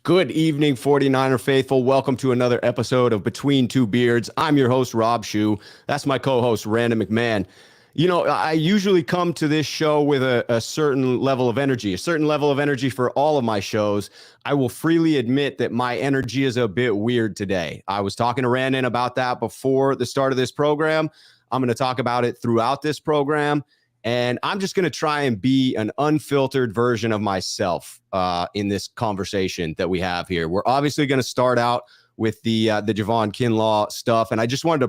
Good evening, 49er faithful. Welcome to another episode of Between Two Beards. I'm your host, Rob Shue. That's my co-host, Randon McMahon. You know, I usually come to this show with a certain level of energy for all of my shows. I will freely admit that my energy is a bit weird today. I was talking to Randon about that before the start of this program. I'm going to talk about it throughout this program. And I'm just going to try and be an unfiltered version of myself in this conversation that we have here. We're obviously going to start out with the Javon Kinlaw stuff. And I just wanted to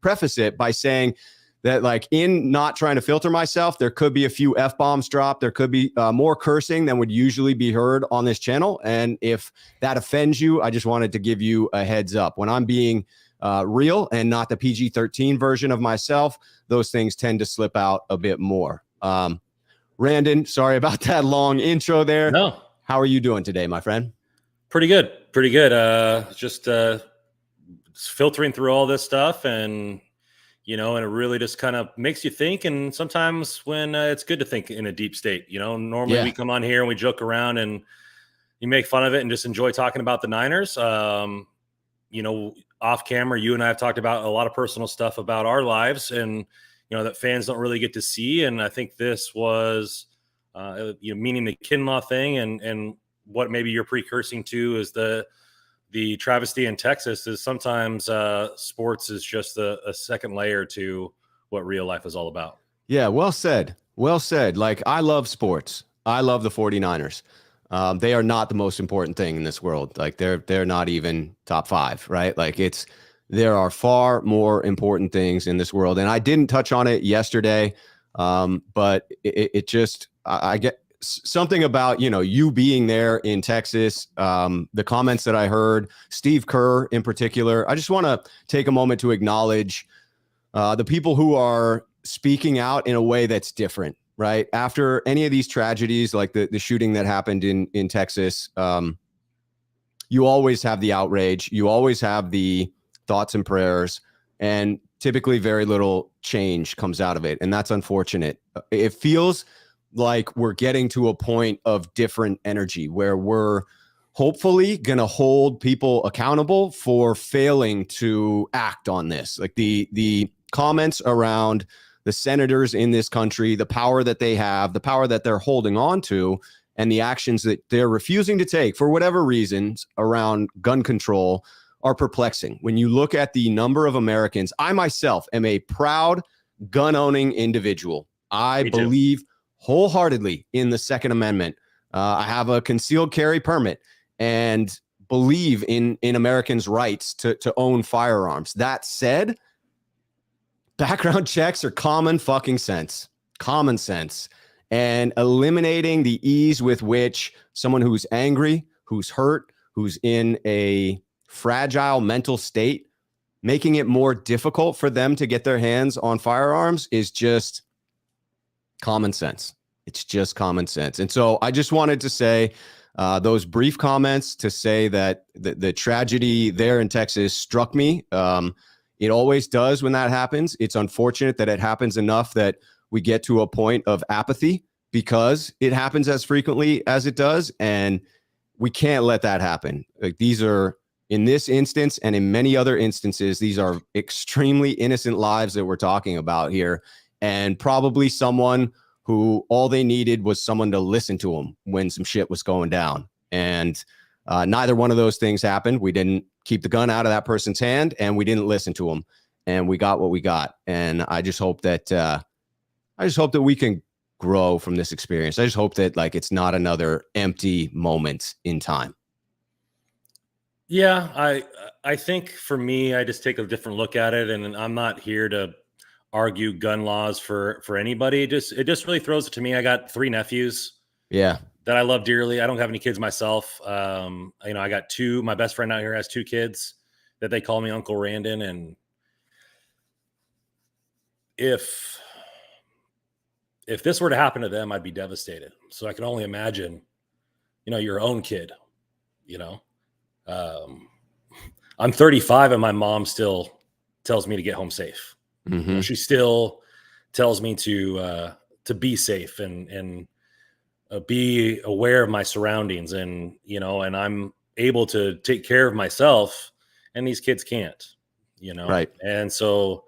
preface it by saying that, like, in not trying to filter myself, there could be a few F-bombs dropped. There could be more cursing than would usually be heard on this channel. And if that offends you, I just wanted to give you a heads up. When I'm being real and not the PG-13 version of myself, those things tend to slip out a bit more. Randon, sorry about that long intro there. No. How are you doing today, my friend? Pretty good. Just filtering through all this stuff, and and it really just kind of makes you think. And sometimes when it's good to think in a deep state, normally we come on here and we joke around and you make fun of it and just enjoy talking about the Niners. Off camera, you and I have talked about a lot of personal stuff about our lives, and that fans don't really get to see. And I think this was, meaning the Kinlaw thing, and what maybe you're precursing to is the travesty in Texas is sometimes sports is just a second layer to what real life is all about. Yeah, well said. Well said. Like, I love sports. I love the 49ers. They are not the most important thing in this world. Like, they're not even top five, right? Like, there are far more important things in this world. And I didn't touch on it yesterday, but it just, I get something about, you being there in Texas, the comments that I heard, Steve Kerr in particular. I just want to take a moment to acknowledge the people who are speaking out in a way that's different. Right after any of these tragedies, like the shooting that happened in Texas, you always have the outrage. You always have the thoughts and prayers, and typically very little change comes out of it. And that's unfortunate. It feels like we're getting to a point of different energy where we're hopefully going to hold people accountable for failing to act on this. Like the comments around the senators in this country, the power that they have, the power that they're holding on to, and the actions that they're refusing to take for whatever reasons around gun control are perplexing. When you look at the number of Americans, I myself am a proud gun-owning individual. I believe wholeheartedly in the Second Amendment. I have a concealed carry permit and believe in Americans' rights to own firearms. That said, background checks are common sense, and eliminating the ease with which someone who's angry, who's hurt, who's in a fragile mental state, making it more difficult for them to get their hands on firearms is just common sense. It's just common sense. And so I just wanted to say those brief comments to say that the tragedy there in Texas struck me. It always does when that happens. It's unfortunate that it happens enough that we get to a point of apathy because it happens as frequently as it does. And we can't let that happen. Like, these are, in this instance and in many other instances, these are extremely innocent lives that we're talking about here. And probably someone who all they needed was someone to listen to them when some shit was going down. And neither one of those things happened. We didn't keep the gun out of that person's hand, and we didn't listen to them, and we got what we got. And I just hope that we can grow from this experience. I just hope that, like, it's not another empty moment in time. Yeah, I think for me, I just take a different look at it, and I'm not here to argue gun laws for anybody. It just really throws it to me. I got 3 nephews. Yeah. That I love dearly. I don't have any kids myself. I got 2. My best friend out here has 2 kids that they call me Uncle Randon. And if this were to happen to them, I'd be devastated. So I can only imagine, your own kid. I'm 35 and my mom still tells me to get home safe. Mm-hmm. She still tells me to be safe, and be aware of my surroundings, and, and I'm able to take care of myself, and these kids can't, Right. And so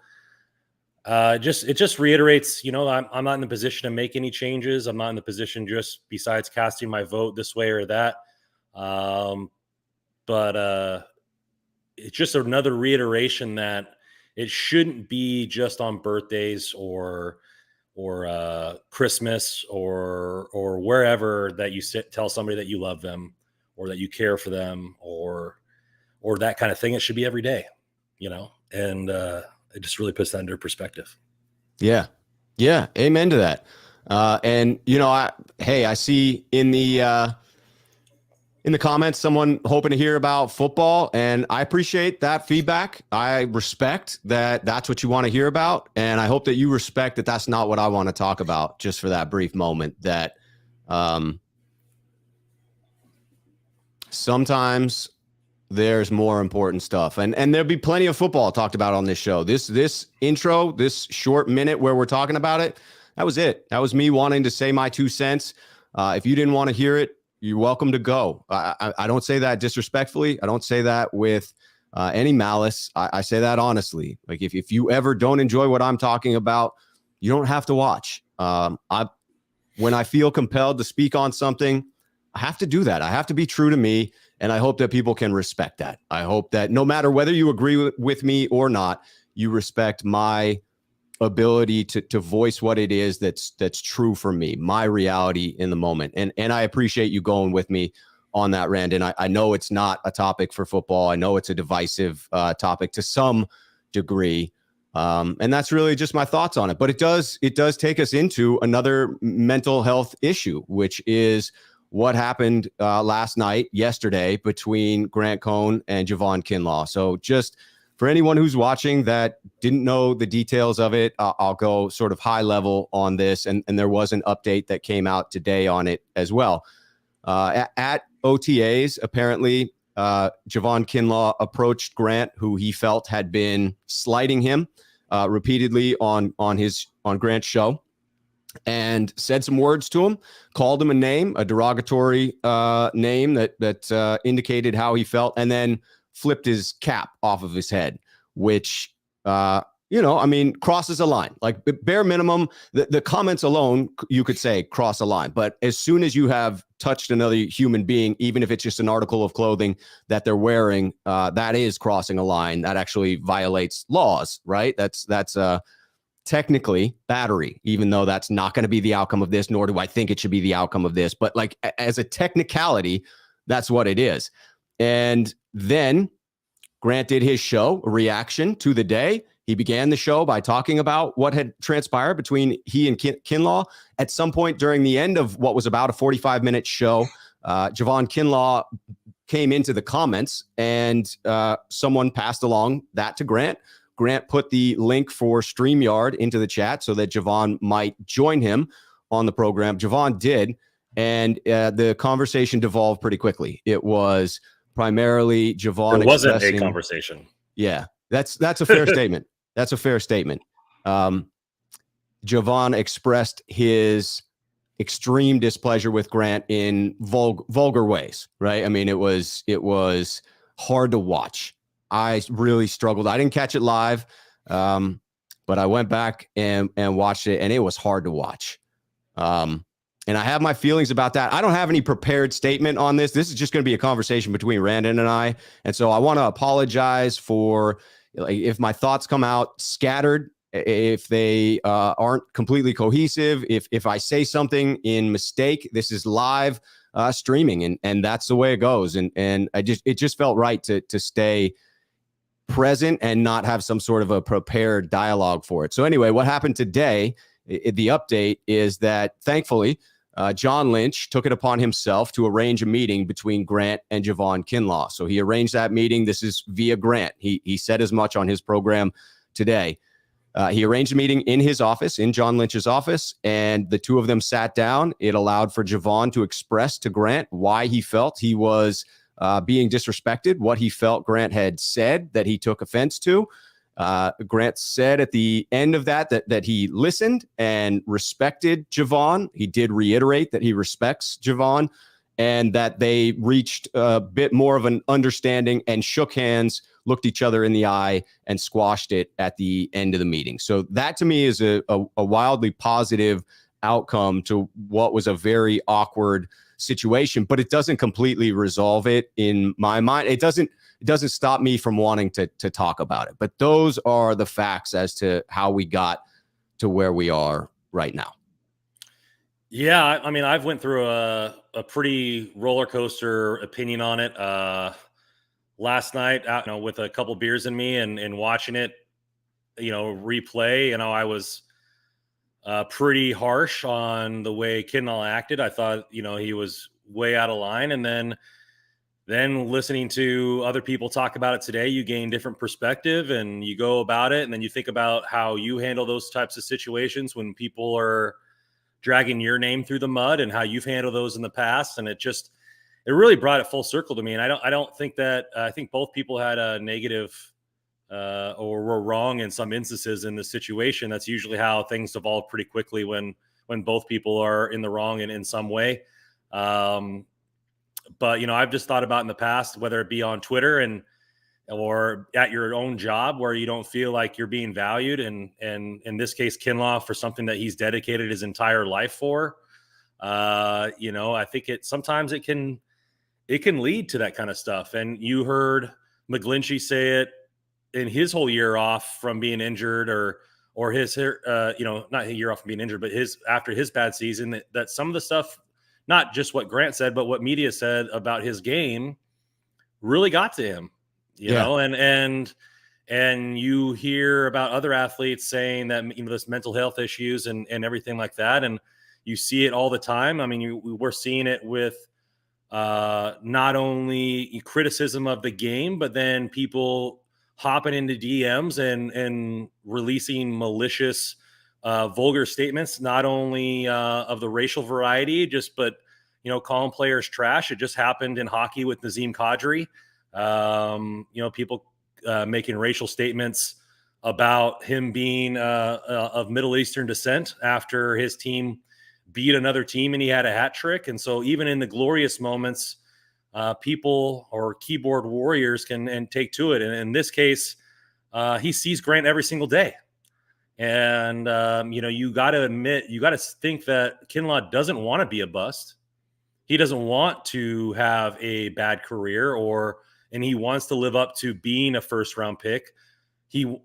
it just reiterates, I'm not in the position to make any changes. I'm not in the position, just besides casting my vote this way or that. But it's just another reiteration that it shouldn't be just on birthdays or Christmas or wherever that you tell somebody that you love them or that you care for them or that kind of thing. It should be every day, and it just really puts that into perspective. Yeah. Yeah. Amen to that. And I see in the comments, someone hoping to hear about football, and I appreciate that feedback. I respect that that's what you want to hear about. And I hope that you respect that that's not what I want to talk about, just for that brief moment, that sometimes there's more important stuff, and there'll be plenty of football talked about on this show. This intro, this short minute where we're talking about it, that was it. That was me wanting to say my 2 cents. If you didn't want to hear it, you're welcome to go. I don't say that disrespectfully. I don't say that with any malice. I say that honestly. Like, if you ever don't enjoy what I'm talking about, you don't have to watch. When I feel compelled to speak on something, I have to do that. I have to be true to me. And I hope that people can respect that. I hope that no matter whether you agree with me or not, you respect my ability to voice what it is that's true for me, my reality in the moment. And I appreciate you going with me on that, Randon. I know it's not a topic for football. I know it's a divisive topic to some degree. And that's really just my thoughts on it. But it does take us into another mental health issue, which is what happened yesterday between Grant Cohn and Javon Kinlaw. So just for anyone who's watching that didn't know the details of it, I'll go sort of high level on this. And there was an update that came out today on it as well. At OTAs, apparently, Javon Kinlaw approached Grant, who he felt had been slighting him repeatedly on Grant's show, and said some words to him, called him a derogatory name that indicated how he felt, and then flipped his cap off of his head, which, crosses a line. Like, bare minimum, the comments alone, you could say cross a line. But as soon as you have touched another human being, even if it's just an article of clothing that they're wearing, that is crossing a line. That actually violates laws, right? That's technically battery, even though that's not going to be the outcome of this, nor do I think it should be the outcome of this. But like, as a technicality, that's what it is. And then Grant did his show, a reaction to the day. He began the show by talking about what had transpired between he and Kinlaw. At some point during the end of what was about a 45-minute show, Javon Kinlaw came into the comments, and someone passed along that to Grant. Grant put the link for StreamYard into the chat so that Javon might join him on the program. Javon did, and the conversation devolved pretty quickly. It was primarily Javon. It wasn't a conversation. Yeah, that's a fair statement. That's a fair statement. Javon expressed his extreme displeasure with Grant in vulgar ways, right? I mean, it was hard to watch. I really struggled. I didn't catch it live, but I went back and watched it, and it was hard to watch. And I have my feelings about that. I don't have any prepared statement on this. This is just going to be a conversation between Randon and I. And so I want to apologize for if my thoughts come out scattered, if they aren't completely cohesive, if I say something in mistake. This is live streaming, and that's the way it goes. And it just felt right to stay present and not have some sort of a prepared dialogue for it. So anyway, what happened today, the update is that thankfully, John Lynch took it upon himself to arrange a meeting between Grant and Javon Kinlaw. So he arranged that meeting. This is via Grant. He said as much on his program today. He arranged a meeting in his office, in John Lynch's office, and the two of them sat down. It allowed for Javon to express to Grant why he felt he was being disrespected, what he felt Grant had said that he took offense to. Grant said at the end of that he listened and respected Javon. He did reiterate that he respects Javon and that they reached a bit more of an understanding and shook hands, looked each other in the eye, and squashed it at the end of the meeting. So that to me is a wildly positive outcome to what was a very awkward situation, but it doesn't completely resolve it in my mind. It doesn't stop me from wanting to talk about it, but those are the facts as to how we got to where we are right now. Yeah, I mean, I've went through a pretty roller coaster opinion on it. Last night, with a couple beers in me and watching it, replay, I was pretty harsh on the way Kinlaw acted. I thought, he was way out of line. And then listening to other people talk about it today, you gain different perspective and you go about it. And then you think about how you handle those types of situations when people are dragging your name through the mud and how you've handled those in the past. And it really brought it full circle to me. And I don't think that, I think both people had a negative or were wrong in some instances in the situation. That's usually how things evolve pretty quickly when both people are in the wrong in some way. But, I've just thought about in the past, whether it be on Twitter or at your own job where you don't feel like you're being valued. And in this case, Kinlaw, for something that he's dedicated his entire life for, I think sometimes it can lead to that kind of stuff. And you heard McGlinchey say it in his whole year off from being injured or his, not a year off from being injured, but after his bad season, that some of the stuff, not just what Grant said, but what media said about his game really got to him. And you hear about other athletes saying that, this mental health issues and everything like that. And you see it all the time. I mean, we're seeing it with not only criticism of the game, but then people hopping into DMs and releasing malicious, vulgar statements, not only of the racial variety, but calling players trash. It just happened in hockey with Nazem Kadri. People making racial statements about him being of Middle Eastern descent after his team beat another team and he had a hat trick. And so even in the glorious moments, people or keyboard warriors can take to it. And in this case, he sees Grant every single day. And, you got to think that Kinlaw doesn't want to be a bust. He doesn't want to have a bad career and he wants to live up to being a first round pick.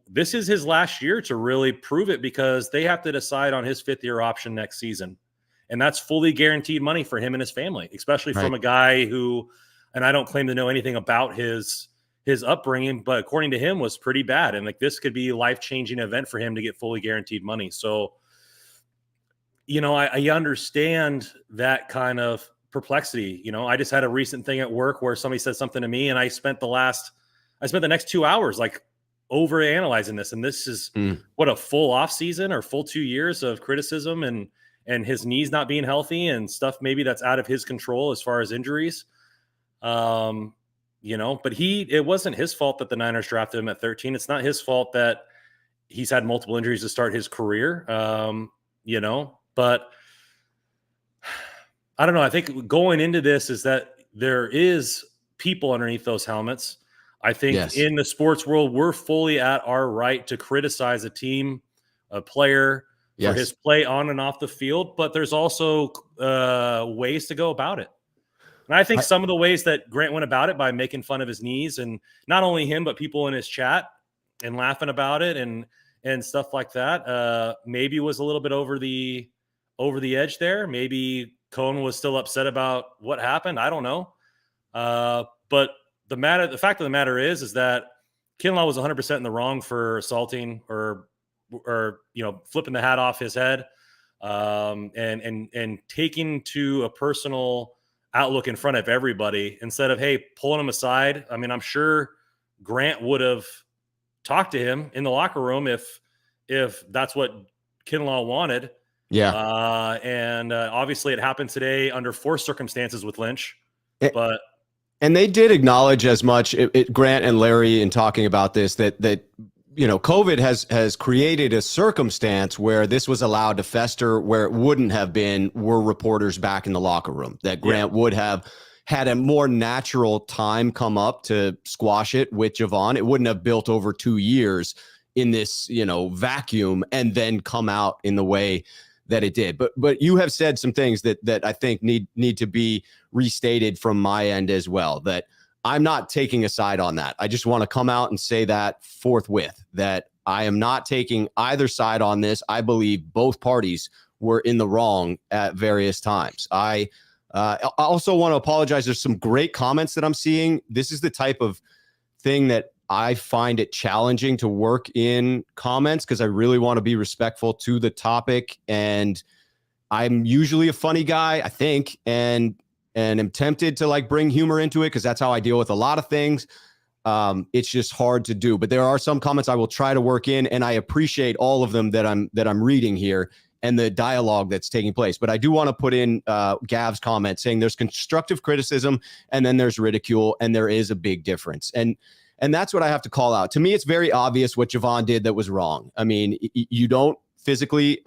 This is his last year to really prove it because they have to decide on his 5th-year option next season. And that's fully guaranteed money for him and his family, especially from a guy who, and I don't claim to know anything about his upbringing, but according to him was pretty bad. And this could be a life-changing event for him to get fully guaranteed money. So, I understand that kind of perplexity. I just had a recent thing at work where somebody said something to me and I spent the next 2 hours over analyzing this. And this is what a full off season or full 2 years of criticism and his knees not being healthy and stuff maybe that's out of his control as far as injuries. But it wasn't his fault that the Niners drafted him at 13. It's not his fault that he's had multiple injuries to start his career. But I don't know. I think going into this is that there is people underneath those helmets. I think in the sports world, we're fully at our right to criticize a team, a player, for his play on and off the field, but there's also ways to go about it. And I think some of the ways that Grant went about it by making fun of his knees and not only him, but people in his chat and laughing about it and stuff like that, maybe was a little bit over the edge there. Maybe Cohn was still upset about what happened. I don't know. But the fact of the matter is that Kinlaw was 100% in the wrong for assaulting or flipping the hat off his head, and taking to a personal outlook in front of everybody instead of, hey, pulling him aside. I mean, I'm sure Grant would have talked to him in the locker room if that's what Kinlaw wanted. Yeah. And obviously it happened today under forced circumstances with Lynch, and they did acknowledge as much, Grant and Larry, in talking about this, that COVID has created a circumstance where this was allowed to fester, where it wouldn't have been were reporters back in the locker room, that Grant would have had a more natural time come up to squash it with Javon. It wouldn't have built over 2 years in this, vacuum and then come out in the way that it did. But you have said some things that I think need to be restated from my end as well, that I'm not taking a side on that. I just want to come out and say that forthwith, that I am not taking either side on this. I believe both parties were in the wrong at various times. I also want to apologize. There's some great comments that I'm seeing. This is the type of thing that I find it challenging to work in comments, because I really want to be respectful to the topic. And I'm usually a funny guy, I think, and am tempted to bring humor into it, because that's how I deal with a lot of things. It's just hard to do. But there are some comments I will try to work in, and I appreciate all of them that I'm reading here and the dialogue that's taking place. But I do want to put in Gav's comment saying there's constructive criticism and then there's ridicule, and there is a big difference. And that's what I have to call out. To me, it's very obvious what Javon did that was wrong. I mean, you don't physically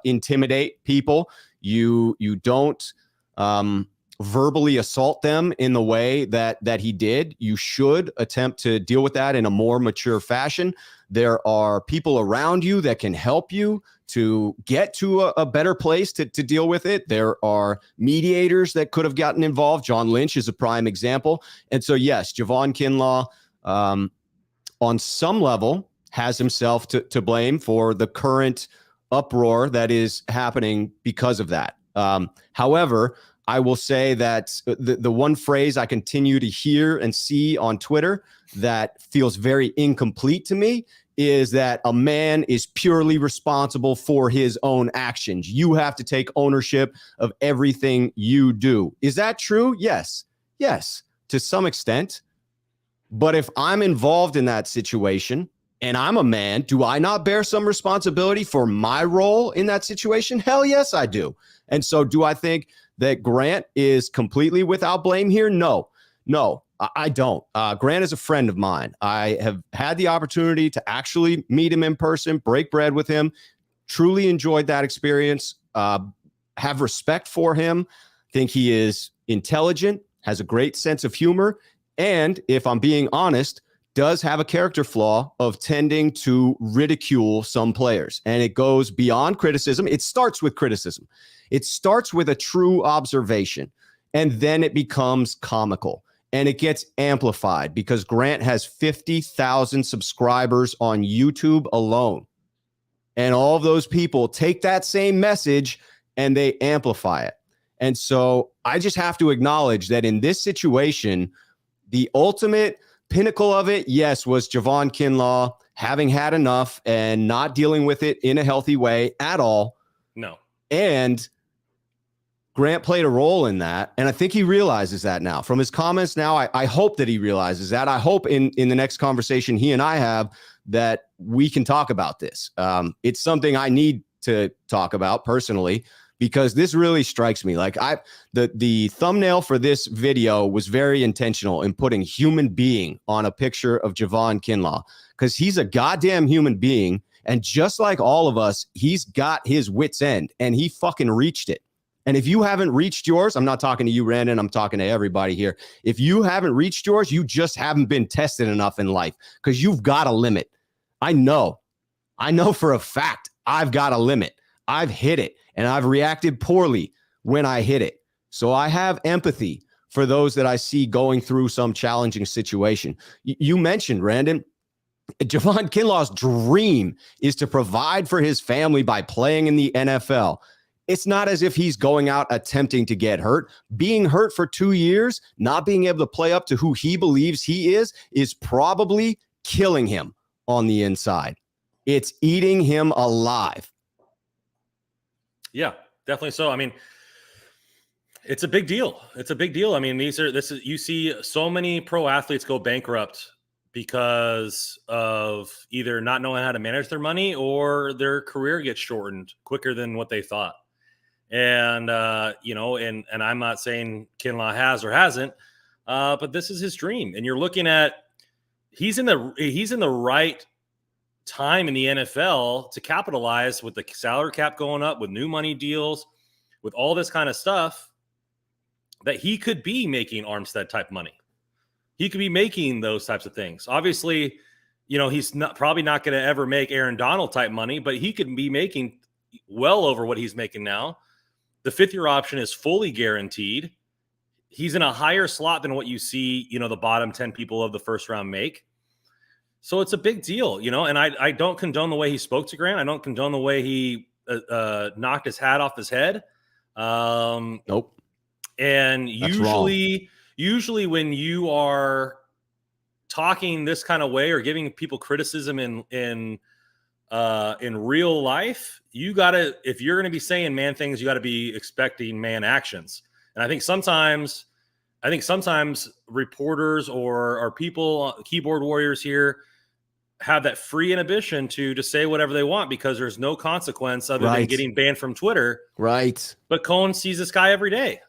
intimidate people. You don't verbally assault them in the way that he did. You should attempt to deal with that in a more mature fashion. There are people around you that can help you to get to a better place to deal with it. There are mediators that could have gotten involved. John Lynch is a prime example. And so, yes, Javon Kinlaw, on some level, has himself to blame for the current uproar that is happening because of that. However, I will say that the one phrase I continue to hear and see on Twitter that feels very incomplete to me is that a man is purely responsible for his own actions. You have to take ownership of everything you do. Is that true? Yes, to some extent. But if I'm involved in that situation and I'm a man, do I not bear some responsibility for my role in that situation? Hell yes, I do. And so do I think that Grant is completely without blame here? No, I don't. Grant is a friend of mine. I have had the opportunity to actually meet him in person, break bread with him, truly enjoyed that experience, have respect for him, think he is intelligent, has a great sense of humor, and if I'm being honest, does have a character flaw of tending to ridicule some players. And it goes beyond criticism. It starts with criticism. It starts with a true observation, and then it becomes comical. And it gets amplified because Grant has 50,000 subscribers on YouTube alone. And all of those people take that same message and they amplify it. And so I just have to acknowledge that in this situation, the ultimate pinnacle of it, yes, was Javon Kinlaw having had enough and not dealing with it in a healthy way at all. No. And Grant played a role in that. And I think he realizes that now. From his comments now, I hope that he realizes that. I hope in the next conversation he and I have that we can talk about this. It's something I need to talk about personally, because this really strikes me. The thumbnail for this video was very intentional in putting human being on a picture of Javon Kinlaw, because he's a goddamn human being. And just like all of us, he's got his wits end and he fucking reached it. And if you haven't reached yours, I'm not talking to you, Brandon, I'm talking to everybody here. If you haven't reached yours, you just haven't been tested enough in life, because you've got a limit. I know for a fact I've got a limit. I've hit it. And I've reacted poorly when I hit it. So I have empathy for those that I see going through some challenging situation. You mentioned, Brandon, Javon Kinlaw's dream is to provide for his family by playing in the NFL. It's not as if he's going out attempting to get hurt. Being hurt for 2 years, not being able to play up to who he believes he is probably killing him on the inside. It's eating him alive. Yeah, definitely so. I mean, it's a big deal. It's a big deal. I mean, you see so many pro athletes go bankrupt because of either not knowing how to manage their money or their career gets shortened quicker than what they thought. And, and I'm not saying Kinlaw has or hasn't, but this is his dream. And you're looking at, he's in the right time in the NFL to capitalize with the salary cap going up, with new money deals, with all this kind of stuff, that he could be making Armstead type money. He could be making those types of things. Obviously, he's probably not going to ever make Aaron Donald type money, but he could be making well over what he's making now. The 5th-year option is fully guaranteed. He's in a higher slot than what you see, the bottom 10 people of the first round make. So it's a big deal, and I don't condone the way he spoke to Grant. I don't condone the way he knocked his hat off his head. Nope. And usually when you are talking this kind of way or giving people criticism in real life, if you're going to be saying man things, you got to be expecting man actions. And I think sometimes reporters or people, keyboard warriors here, have that free inhibition to just say whatever they want because there's no consequence other than getting banned from Twitter. Right. But Cohn sees this guy every day.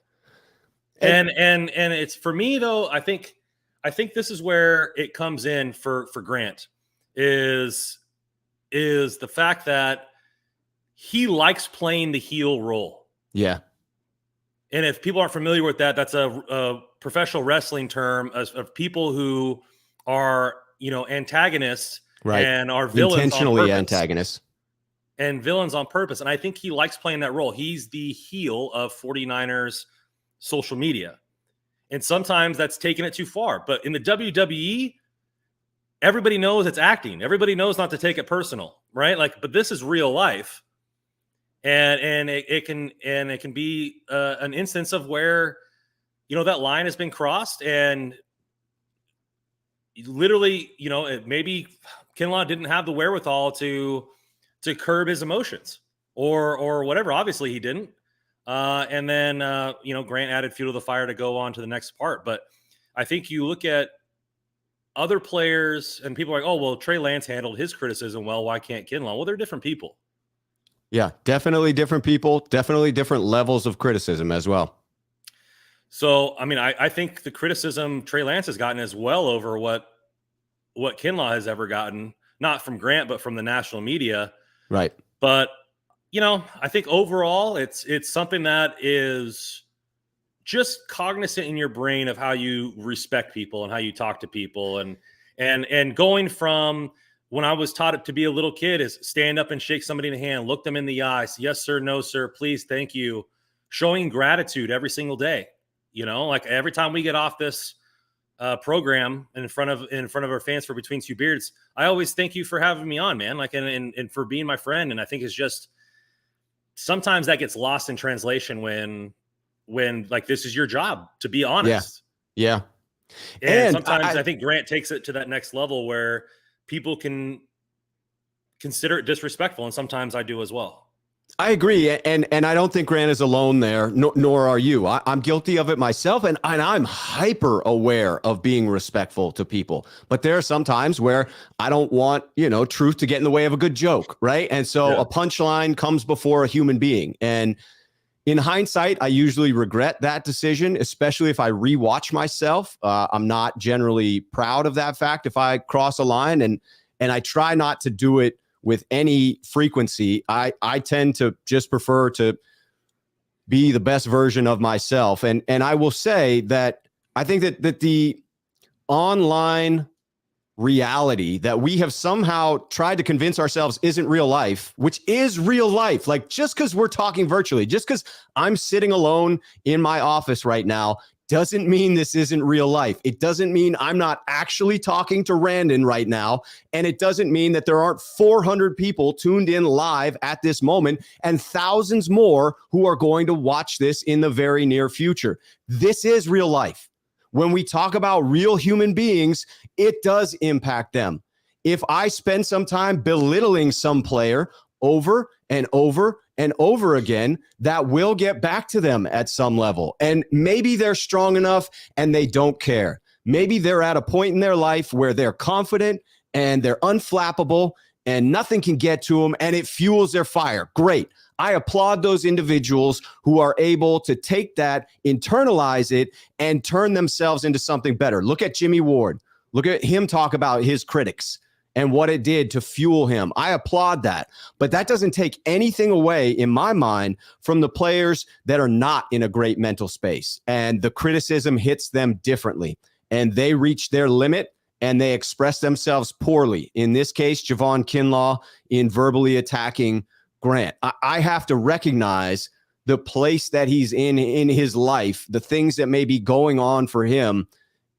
And it's, for me though, I think this is where it comes in for Grant is the fact that he likes playing the heel role. Yeah. And if people aren't familiar with that, that's a professional wrestling term of people who are, antagonists and are villains, intentionally antagonists and villains on purpose. And I think he likes playing that role. He's the heel of 49ers social media. And sometimes that's taking it too far. But in the WWE, everybody knows it's acting. Everybody knows not to take it personal, right? But this is real life. And it can be an instance of where, that line has been crossed and literally, maybe Kinlaw didn't have the wherewithal to curb his emotions or whatever. Obviously he didn't. And then, Grant added fuel to the fire to go on to the next part. But I think you look at other players and people are like, oh, well, Trey Lance handled his criticism well. Why can't Kinlaw? Well, they're different people. Yeah, definitely different people, definitely different levels of criticism as well. So, I think the criticism Trey Lance has gotten is well over what Kinlaw has ever gotten, not from Grant, but from the national media. Right. But, I think overall it's something that is just cognizant in your brain of how you respect people and how you talk to people and going from when I was taught it to be a little kid is stand up and shake somebody in the hand, look them in the eyes. Yes, sir. No, sir. Please. Thank you. Showing gratitude every single day. Every time we get off this program in front of our fans for Between Two Beards, I always thank you for having me on, man. And for being my friend. And I think it's just, sometimes that gets lost in translation when this is your job, to be honest. Yeah. And sometimes I think Grant takes it to that next level where people can consider it disrespectful. And sometimes I do as well. I agree. And I don't think Grant is alone there, nor are you. I'm guilty of it myself. And I'm hyper aware of being respectful to people. But there are some times where I don't want, truth to get in the way of a good joke. Right. And so a punchline comes before a human being. And in hindsight, I usually regret that decision, especially if I rewatch myself. I'm not generally proud of that fact if I cross a line, and I try not to do it with any frequency. I tend to just prefer to be the best version of myself. And I will say that I think that the online reality that we have somehow tried to convince ourselves isn't real life, which is real life. Just because we're talking virtually, just because I'm sitting alone in my office right now, doesn't mean this isn't real life. It doesn't mean I'm not actually talking to Randon right now. And it doesn't mean that there aren't 400 people tuned in live at this moment and thousands more who are going to watch this in the very near future. This is real life. When we talk about real human beings, it does impact them. If I spend some time belittling some player over and over and over again, that will get back to them at some level. And maybe they're strong enough and they don't care. Maybe they're at a point in their life where they're confident and they're unflappable and nothing can get to them and it fuels their fire. Great. I applaud those individuals who are able to take that, internalize it, and turn themselves into something better. Look at Jimmy Ward. Look at him talk about his critics and what it did to fuel him. I applaud that. But that doesn't take anything away, in my mind, from the players that are not in a great mental space. And the criticism hits them differently. And they reach their limit and they express themselves poorly. In this case, Javon Kinlaw in verbally attacking Grant. I have to recognize the place that he's in his life, the things that may be going on for him,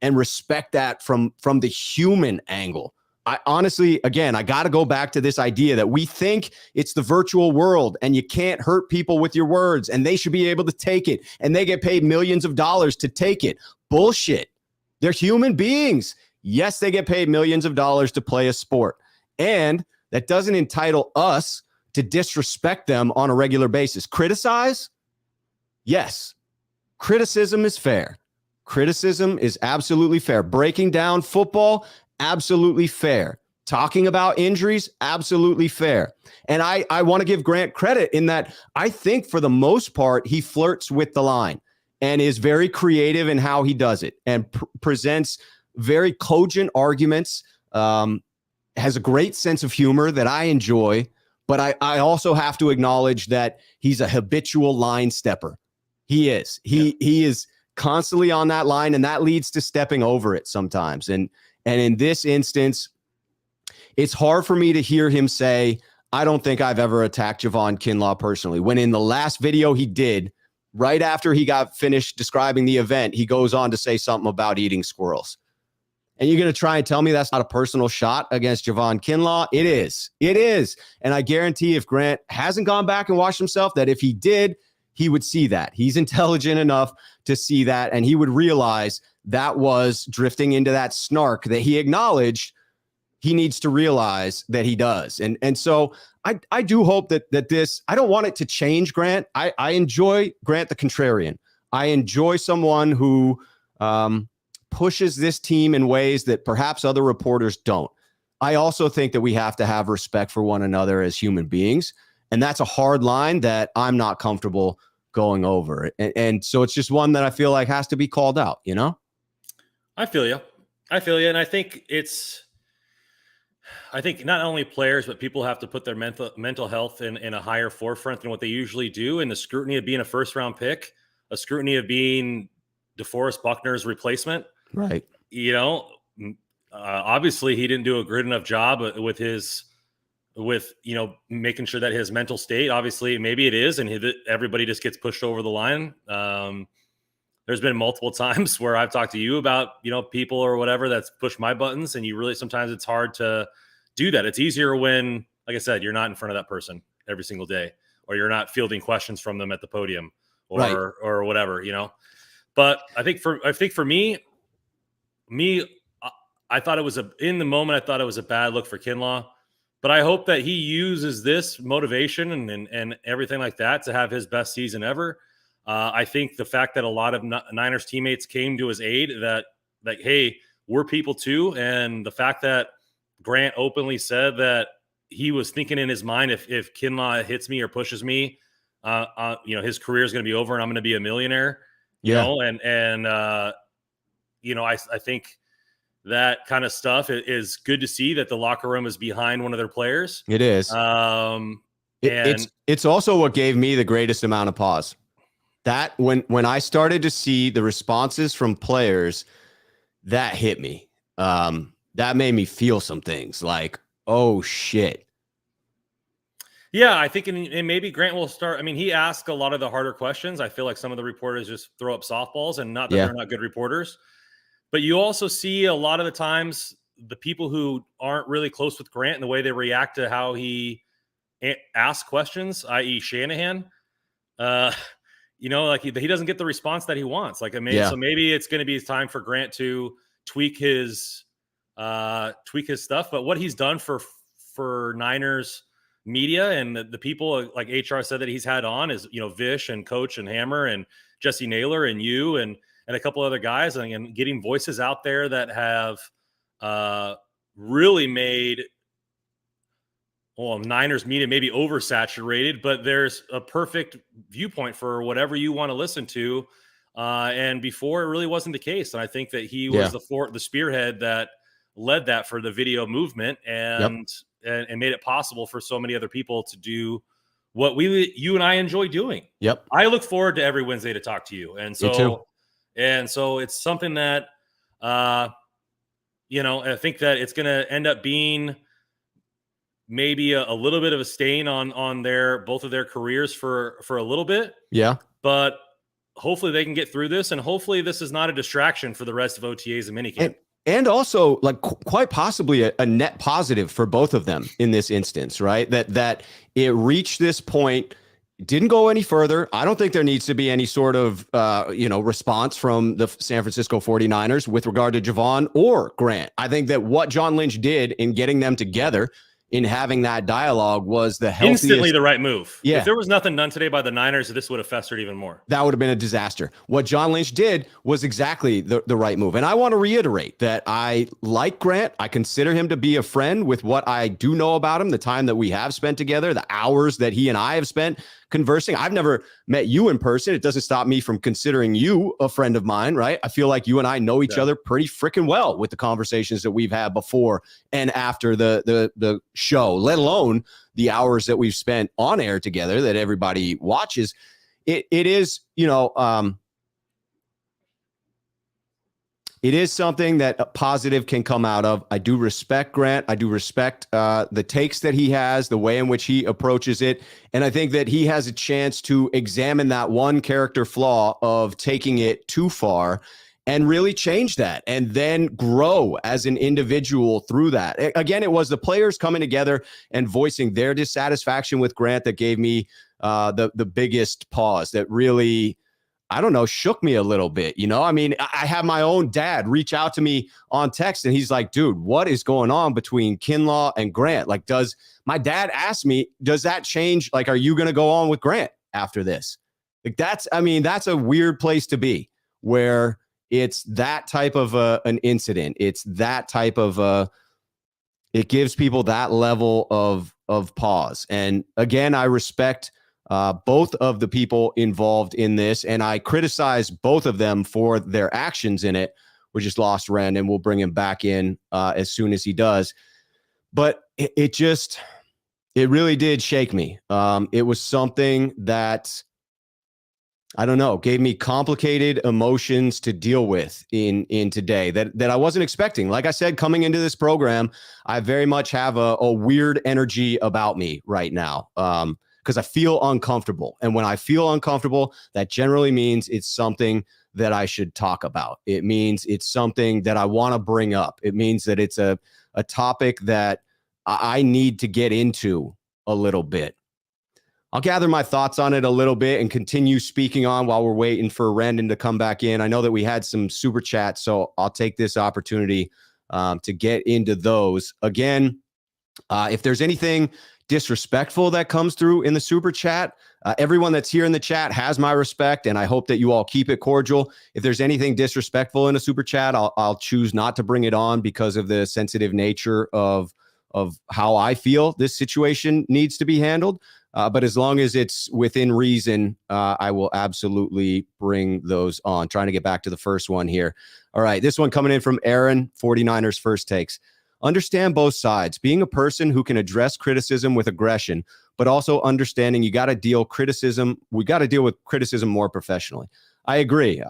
and respect that from the human angle. I honestly, again, I got to go back to this idea that we think it's the virtual world and you can't hurt people with your words and they should be able to take it and they get paid millions of dollars to take it. Bullshit. They're human beings. Yes, they get paid millions of dollars to play a sport. And that doesn't entitle us to disrespect them on a regular basis. Criticize? Yes. Criticism is fair. Criticism is absolutely fair. Breaking down football, absolutely fair. Talking about injuries, absolutely fair. And I want to give Grant credit in that I think for the most part, he flirts with the line and is very creative in how he does it and presents very cogent arguments, has a great sense of humor that I enjoy. But I also have to acknowledge that he's a habitual line stepper. He is. He is constantly on that line, and that leads to stepping over it sometimes. And in this instance, it's hard for me to hear him say, I don't think I've ever attacked Javon Kinlaw personally. When in the last video he did, right after he got finished describing the event, he goes on to say something about eating squirrels. And you're going to try and tell me that's not a personal shot against Javon Kinlaw? It is. It is. And I guarantee if Grant hasn't gone back and watched himself, that if he did, he would see that. He's intelligent enough to see that, and he would realize that was drifting into that snark that he acknowledged he needs to realize that he does. And so I do hope that this, I don't want it to change Grant. I enjoy Grant the contrarian. I enjoy someone who pushes this team in ways that perhaps other reporters don't. I also think that we have to have respect for one another as human beings. And that's a hard line that I'm not comfortable going over. And so it's just one that I feel like has to be called out, you know? I feel you. And I think not only players, but people have to put their mental health in a higher forefront than what they usually do. And the scrutiny of being a first round pick, a scrutiny of being DeForest Buckner's replacement. Right. You know, obviously he didn't do a good enough job with making sure that his mental state, obviously maybe it is, and everybody just gets pushed over the line. There's been multiple times where I've talked to you about, people or whatever that's pushed my buttons, and sometimes it's hard to do that. It's easier when, like I said, you're not in front of that person every single day, or you're not fielding questions from them at the podium or whatever, But I think for me, I thought it was in the moment, I thought it was a bad look for Kinlaw, but I hope that he uses this motivation and everything like that to have his best season ever. I think the fact that a lot of Niners teammates came to his aid, that like, hey, we're people too. And the fact that Grant openly said that he was thinking in his mind, if Kinlaw hits me or pushes me, his career is going to be over and I'm going to be a millionaire, I think that kind of stuff is good to see, that the locker room is behind one of their players. It is. It's also what gave me the greatest amount of pause. That when I started to see the responses from players, that hit me. That made me feel some things like, oh shit. Yeah, I think and maybe Grant will start. I mean, he asked a lot of the harder questions. I feel like some of the reporters just throw up softballs, and not that they're not good reporters. But you also see a lot of the times the people who aren't really close with Grant and the way they react to how he asks questions, i.e. Shanahan, he doesn't get the response that he wants. So maybe it's going to be time for Grant to tweak his stuff. But what he's done for Niners media and the people like HR said that he's had on is, Vish and Coach and Hammer and Jesse Naylor and you and a couple other guys, and getting voices out there that have really made Niners media maybe oversaturated, but there's a perfect viewpoint for whatever you want to listen to. And before, it really wasn't the case. And I think that he was the spearhead that led that for the video movement and made it possible for so many other people to do what you and I enjoy doing. Yep. I look forward to every Wednesday to talk to you. And Me too. so it's something that, I think that it's going to end up being maybe a little bit of a stain on both of their careers for a little bit. Yeah. But hopefully they can get through this, and hopefully this is not a distraction for the rest of OTAs and minicamp. And also, like, quite possibly a net positive for both of them in this instance, right? That it reached this point, didn't go any further. I don't think there needs to be any sort of, response from the San Francisco 49ers with regard to Javon or Grant. I think that what John Lynch did in getting them together, in having that dialogue, was the healthiest. Instantly the right move. Yeah. If there was nothing done today by the Niners, this would have festered even more. That would have been a disaster. What John Lynch did was exactly the right move. And I want to reiterate that I like Grant. I consider him to be a friend with what I do know about him, the time that we have spent together, the hours that he and I have spent conversing. I've never met you in person. It doesn't stop me from considering you a friend of mine, right? I feel like you and I know each other pretty freaking well with the conversations that we've had before and after the show, let alone the hours that we've spent on air together that everybody watches. It is, it is something that a positive can come out of. I do respect Grant. I do respect the takes that he has, the way in which he approaches it. And I think that he has a chance to examine that one character flaw of taking it too far and really change that and then grow as an individual through that. Again, it was the players coming together and voicing their dissatisfaction with Grant that gave me the biggest pause, that really, I don't know, shook me a little bit. I mean, I have my own dad reach out to me on text and he's like, dude, what is going on between Kinlaw and Grant? Like, my dad asked me, does that change? Like, are you going to go on with Grant after this? Like, that's a weird place to be, where it's that type of an incident. It's that type of it gives people that level of pause. And again, I respect both of the people involved in this, and I criticize both of them for their actions in it. We just lost Ren, and we'll bring him back in as soon as he does. But it really did shake me. It was something that, I don't know, gave me complicated emotions to deal with in today that I wasn't expecting. Like I said, coming into this program, I very much have a weird energy about me right now. Because I feel uncomfortable. And when I feel uncomfortable, that generally means it's something that I should talk about. It means it's something that I want to bring up. It means that it's a topic that I need to get into a little bit. I'll gather my thoughts on it a little bit and continue speaking on while we're waiting for Rendon to come back in. I know that we had some super chats, so I'll take this opportunity to get into those. Again, if there's anything disrespectful that comes through in the super chat, everyone that's here in the chat has my respect, and I hope that you all keep it cordial. If there's anything disrespectful in a super chat, I'll choose not to bring it on because of the sensitive nature of how I feel this situation needs to be handled. But as long as it's within reason, I will absolutely bring those on. Trying to get back to the first one here. All right, this one coming in from Aaron, 49ers First Takes. Understand both sides. Being a person who can address criticism with aggression, but also understanding we got to deal with criticism more professionally. I agree.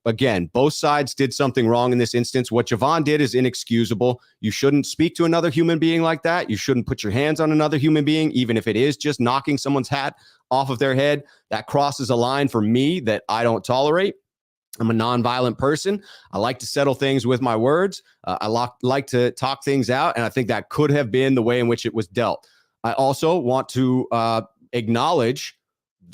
Again, both sides did something wrong in this instance. What Javon did is inexcusable. You shouldn't speak to another human being like that. You shouldn't put your hands on another human being, even if it is just knocking someone's hat off of their head. That crosses a line for me that I don't tolerate. I'm a nonviolent person. I like to settle things with my words. I like to talk things out, and I think that could have been the way in which it was dealt. I also want to acknowledge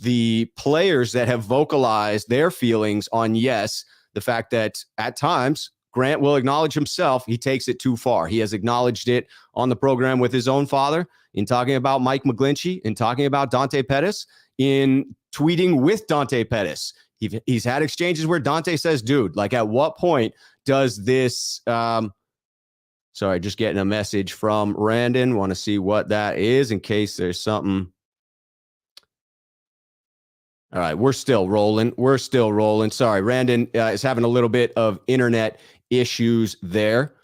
the players that have vocalized their feelings on, yes, the fact that at times Grant will acknowledge himself, he takes it too far. He has acknowledged it on the program with his own father, in talking about Mike McGlinchey, in talking about Dante Pettis, in tweeting with Dante Pettis. He's had exchanges where Dante says, dude, like, at what point does this sorry, just getting a message from Randon. Want to see what that is in case there's something. All right, we're still rolling. Sorry, Randon is having a little bit of internet issues there.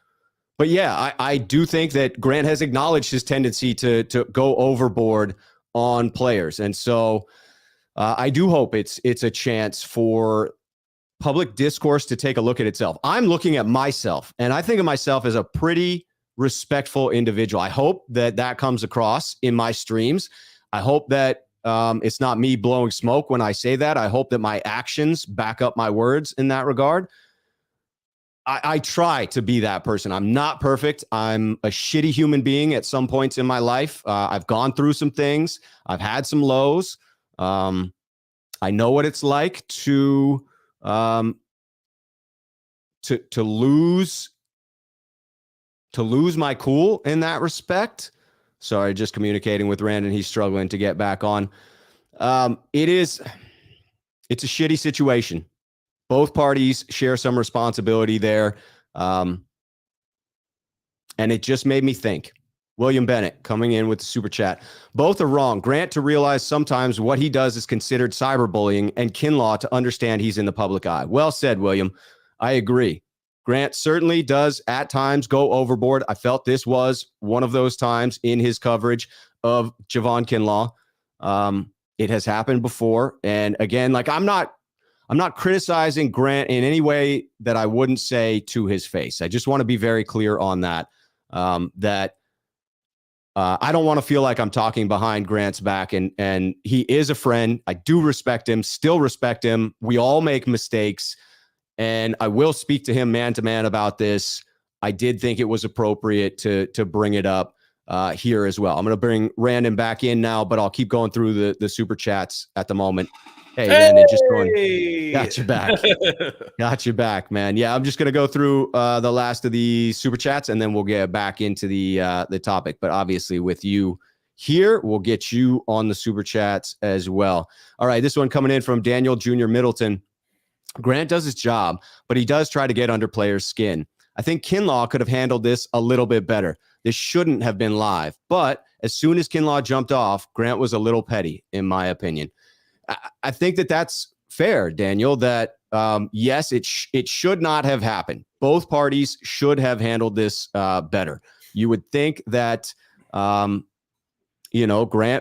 But yeah, I do think that Grant has acknowledged his tendency to go overboard on players. And so I do hope it's a chance for public discourse to take a look at itself. I'm looking at myself, and I think of myself as a pretty respectful individual. I hope that comes across in my streams. I hope that it's not me blowing smoke when I say that. I hope that my actions back up my words in that regard. I try to be that person. I'm not perfect. I'm a shitty human being at some points in my life. I've gone through some things. I've had some lows. I know what it's like to lose my cool in that respect. Sorry, just communicating with Randon. He's struggling to get back on. It's a shitty situation. Both parties share some responsibility there. And it just made me think. William Bennett coming in with the super chat. Both are wrong. Grant to realize sometimes what he does is considered cyberbullying, and Kinlaw to understand he's in the public eye. Well said, William. I agree. Grant certainly does at times go overboard. I felt this was one of those times in his coverage of Javon Kinlaw. It has happened before. And again, like I'm not criticizing Grant in any way that I wouldn't say to his face. I just want to be very clear on that. I don't want to feel like I'm talking behind Grant's back, and he is a friend. I do respect him, still respect him. We all make mistakes, and I will speak to him man to man about this. I did think it was appropriate to bring it up here as well. I'm going to bring Randon back in now, but I'll keep going through the super chats at the moment. Hey, Randon, just going. Got you back. Got you back, man. Yeah, I'm just going to go through the last of the super chats, and then we'll get back into the topic. But obviously, with you here, we'll get you on the super chats as well. All right, this one coming in from Daniel Jr. Middleton. Grant does his job, but he does try to get under players' skin. I think Kinlaw could have handled this a little bit better. This shouldn't have been live. But as soon as Kinlaw jumped off, Grant was a little petty, in my opinion. I think that's fair, Daniel, that yes, it should not have happened. Both parties should have handled this better. You would think that, Grant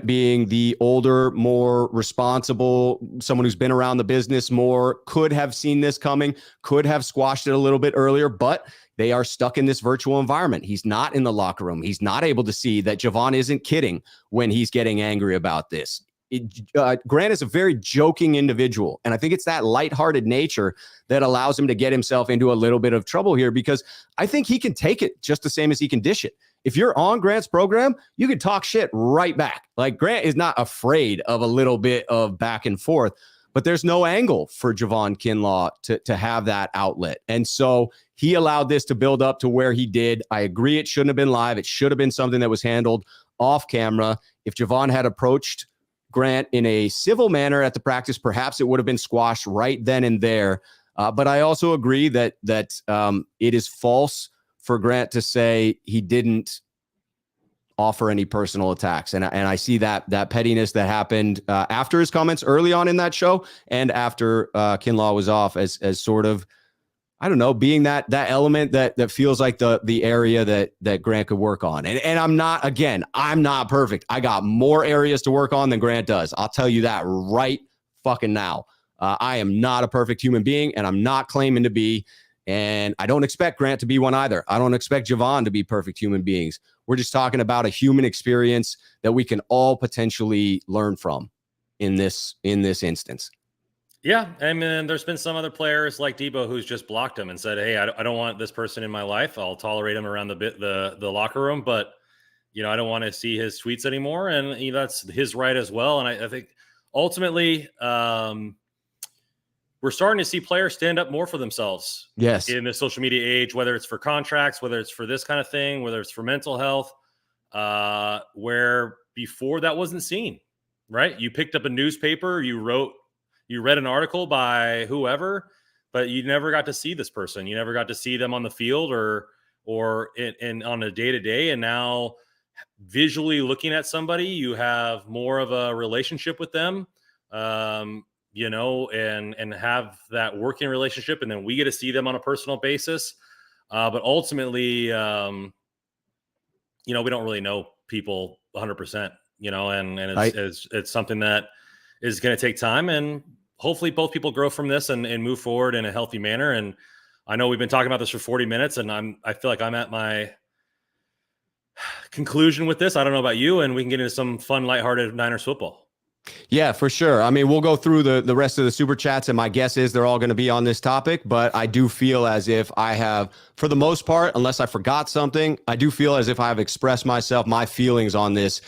being the older, more responsible, someone who's been around the business more, could have seen this coming, could have squashed it a little bit earlier, but they are stuck in this virtual environment. He's not in the locker room. He's not able to see that Javon isn't kidding when he's getting angry about this. Grant is a very joking individual, and I think it's that lighthearted nature that allows him to get himself into a little bit of trouble here, because I think he can take it just the same as he can dish it. If you're on Grant's program, you can talk shit right back. Like, Grant is not afraid of a little bit of back and forth, but there's no angle for Javon Kinlaw to have that outlet. And so he allowed this to build up to where he did. I agree it shouldn't have been live. It should have been something that was handled off camera. If Javon had approached Grant in a civil manner at the practice, perhaps it would have been squashed right then and there. But I also agree that it is false for Grant to say he didn't offer any personal attacks. And I see that pettiness that happened after his comments early on in that show and after Kinlaw was off as sort of, I don't know, being that element that feels like the area that Grant could work on. And I'm not perfect. I got more areas to work on than Grant does. I'll tell you that right fucking now. I am not a perfect human being, and I'm not claiming to be. And I don't expect Grant to be one either. I don't expect Javon to be perfect human beings. We're just talking about a human experience that we can all potentially learn from in this instance. Yeah, I mean, there's been some other players like Debo who's just blocked him and said, "Hey, I don't want this person in my life. I'll tolerate him around the locker room, but I don't want to see his tweets anymore." And that's his right as well. And I think ultimately, we're starting to see players stand up more for themselves. Yes, in the social media age, whether it's for contracts, whether it's for this kind of thing, whether it's for mental health, where before that wasn't seen. Right? You picked up a newspaper, you read an article by whoever, but you never got to see this person. You never got to see them on the field or in on a day-to-day. And now visually looking at somebody, you have more of a relationship with them, and have that working relationship. And then we get to see them on a personal basis. But ultimately, we don't really know people 100%, and it's something that is going to take time, and hopefully both people grow from this and move forward in a healthy manner. And I know we've been talking about this for 40 minutes, and I feel like I'm at my conclusion with this. I don't know about you, and we can get into some fun, lighthearted Niners football. Yeah, for sure. I mean, we'll go through the rest of the super chats, and my guess is they're all going to be on this topic, but I do feel as if I have, for the most part, unless I forgot something, I do feel as if I have expressed my feelings on this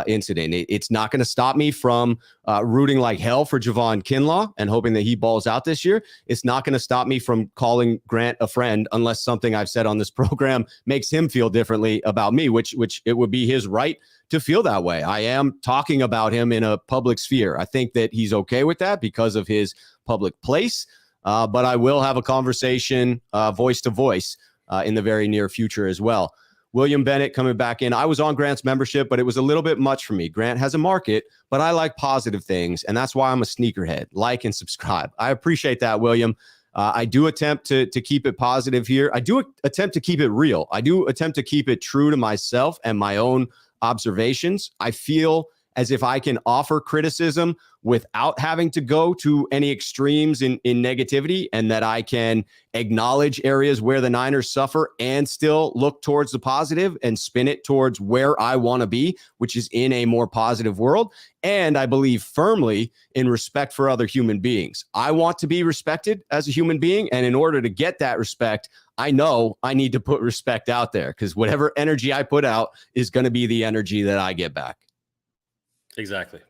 incident. It's not going to stop me from rooting like hell for Javon Kinlaw and hoping that he balls out this year. It's not going to stop me from calling Grant a friend unless something I've said on this program makes him feel differently about me, which it would be his right to feel that way. I am talking about him in a public sphere. I think that he's okay with that because of his public place, but I will have a conversation voice to voice in the very near future as well. William Bennett coming back in. I was on Grant's membership, but it was a little bit much for me. Grant has a market, but I like positive things, and that's why I'm a sneakerhead. Like and subscribe. I appreciate that, William. I do attempt to keep it positive here. I do attempt to keep it real. I do attempt to keep it true to myself and my own observations. I feel as if I can offer criticism without having to go to any extremes in negativity, and that I can acknowledge areas where the Niners suffer and still look towards the positive and spin it towards where I want to be, which is in a more positive world. And I believe firmly in respect for other human beings. I want to be respected as a human being. And in order to get that respect, I know I need to put respect out there, because whatever energy I put out is going to be the energy that I get back. Exactly.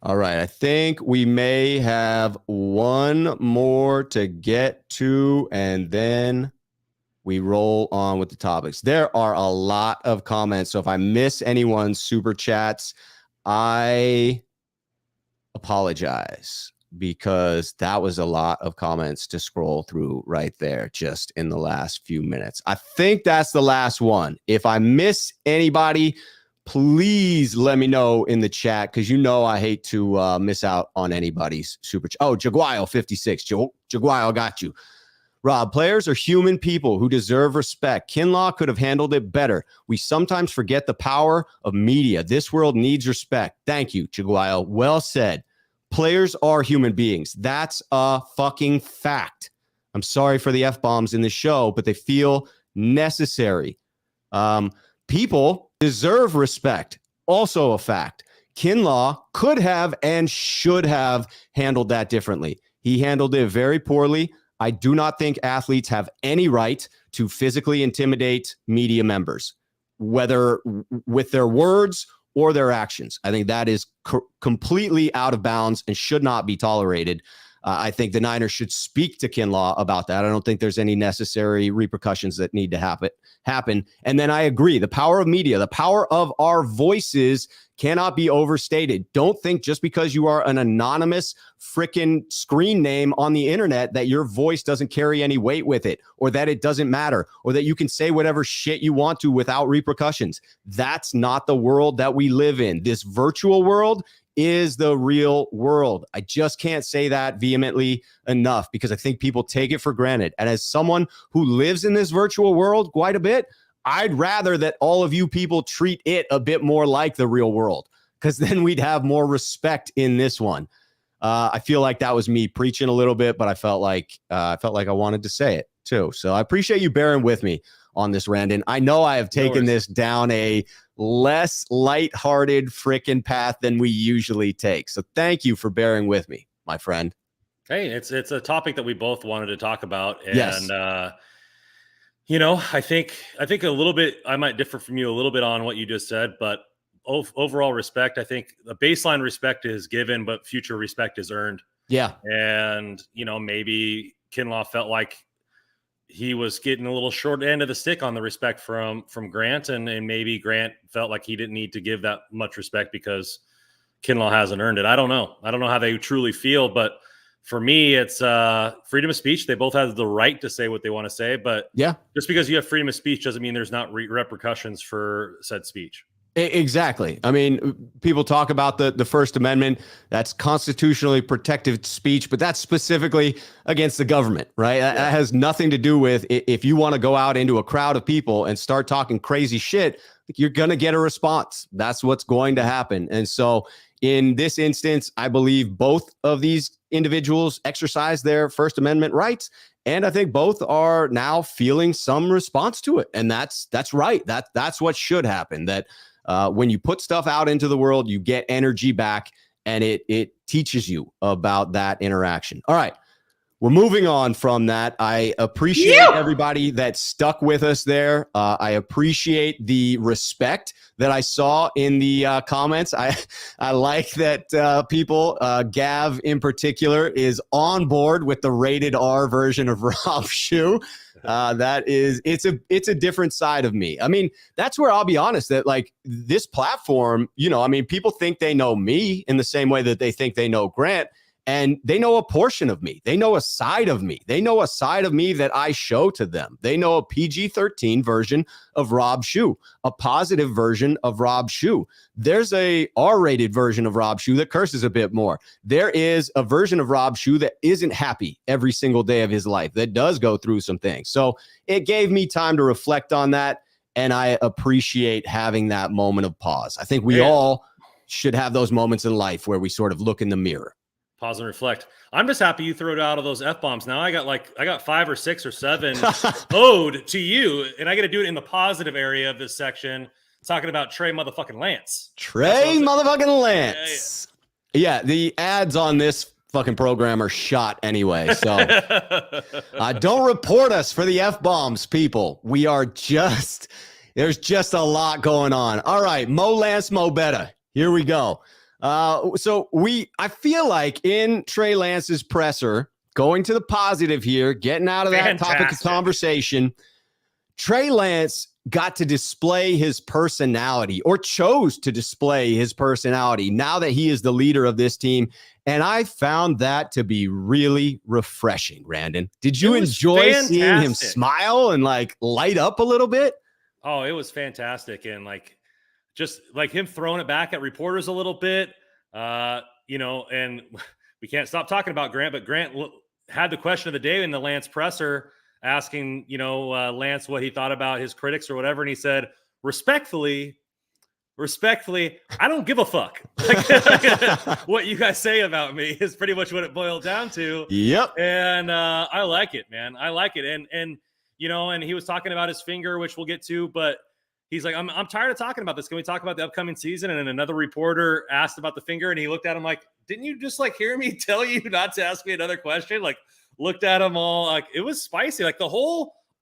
All right. I think we may have one more to get to, and then we roll on with the topics. There are a lot of comments, so if I miss anyone's super chats, I apologize, because that was a lot of comments to scroll through right there just in the last few minutes. I think that's the last one. If I miss anybody, please let me know in the chat, because I hate to miss out on anybody's super chat. Oh, Jaguile 56. Jaguile got you. Rob, players are human people who deserve respect. Kinlaw could have handled it better. We sometimes forget the power of media. This world needs respect. Thank you, Jaguile. Well said. Players are human beings. That's a fucking fact. I'm sorry for the F-bombs in the show, but they feel necessary. People deserve respect. Also a fact. Kinlaw could have and should have handled that differently. He handled it very poorly. I do not think athletes have any right to physically intimidate media members, whether with their words or their actions. I think that is completely out of bounds and should not be tolerated. I think the Niners should speak to Kinlaw about that. I don't think there's any necessary repercussions that need to happen. And then I agree. The power of media, the power of our voices cannot be overstated. Don't think just because you are an anonymous freaking screen name on the internet that your voice doesn't carry any weight with it, or that it doesn't matter, or that you can say whatever shit you want to without repercussions. That's not the world that we live in. This virtual world is the real world. I just can't say that vehemently enough, because I think people take it for granted. And as someone who lives in this virtual world quite a bit, I'd rather that all of you people treat it a bit more like the real world, because then we'd have more respect in this one. I feel like that was me preaching a little bit, but I felt like I wanted to say it too. So I appreciate you bearing with me on this, Randon. I know I have taken this down a less lighthearted freaking path than we usually take. So thank you for bearing with me, my friend. Hey, it's a topic that we both wanted to talk about. And, yes. I think a little bit, I might differ from you a little bit on what you just said, but overall respect, I think the baseline respect is given, but future respect is earned. Yeah. And, maybe Kinlaw felt like he was getting a little short end of the stick on the respect from Grant. And maybe Grant felt like he didn't need to give that much respect because Kinlaw hasn't earned it. I don't know how they truly feel, but for me, it's freedom of speech. They both have the right to say what they want to say, but yeah, just because you have freedom of speech doesn't mean there's not repercussions for said speech. Exactly. I mean, people talk about the First Amendment. That's constitutionally protected speech, but that's specifically against the government, right? That has nothing to do with if you want to go out into a crowd of people and start talking crazy shit, you're going to get a response. That's what's going to happen. And so in this instance, I believe both of these individuals exercise their First Amendment rights. And I think both are now feeling some response to it. And that's right. That's what should happen. That when you put stuff out into the world, you get energy back, and it teaches you about that interaction. All right. We're moving on from that. I appreciate everybody that stuck with us there. I appreciate the respect that I saw in the comments. I like that people, Gav in particular, is on board with the rated R version of Rob Shoe. It's a different side of me. I mean, that's where I'll be honest that like this platform, I mean, people think they know me in the same way that they think they know Grant. And they know a portion of me. They know a side of me. They know a side of me that I show to them. They know a PG-13 version of Rob Shoe, a positive version of Rob Shoe. There's a R-rated version of Rob Shoe that curses a bit more. There is a version of Rob Shoe that isn't happy every single day of his life, that does go through some things. So it gave me time to reflect on that, and I appreciate having that moment of pause. I think we all should have those moments in life where we sort of look in the mirror. Pause and reflect. I'm just happy you threw it out of those F-bombs. Now I got 5 or 6 or 7 owed to you, and I got to do it in the positive area of this section, talking about Trey motherfucking Lance. Trey motherfucking Lance. Yeah, the ads on this fucking program are shot anyway, so don't report us for the F-bombs, people. There's just a lot going on. All right, Mo Lance, Mo Betta. Here we go. I feel like in Trey Lance's presser, going to the positive here, getting out of that topic of conversation, Trey Lance got to display his personality, or chose to display his personality, now that he is the leader of this team. And I found that to be really refreshing, Brandon. Did you enjoy seeing him smile and like light up a little bit? Oh, it was fantastic. And just like him throwing it back at reporters a little bit, and we can't stop talking about Grant, but Grant had the question of the day in the Lance presser asking, Lance what he thought about his critics or whatever. And he said, respectfully, I don't give a fuck. What you guys say about me is pretty much what it boiled down to. Yep. And I like it, man. I like it. And he was talking about his finger, which we'll get to, but he's like, I'm tired of talking about this. Can we talk about the upcoming season? And another reporter asked about the finger, and he looked at him like, didn't you just hear me tell you not to ask me another question? Looked at him all like it was spicy.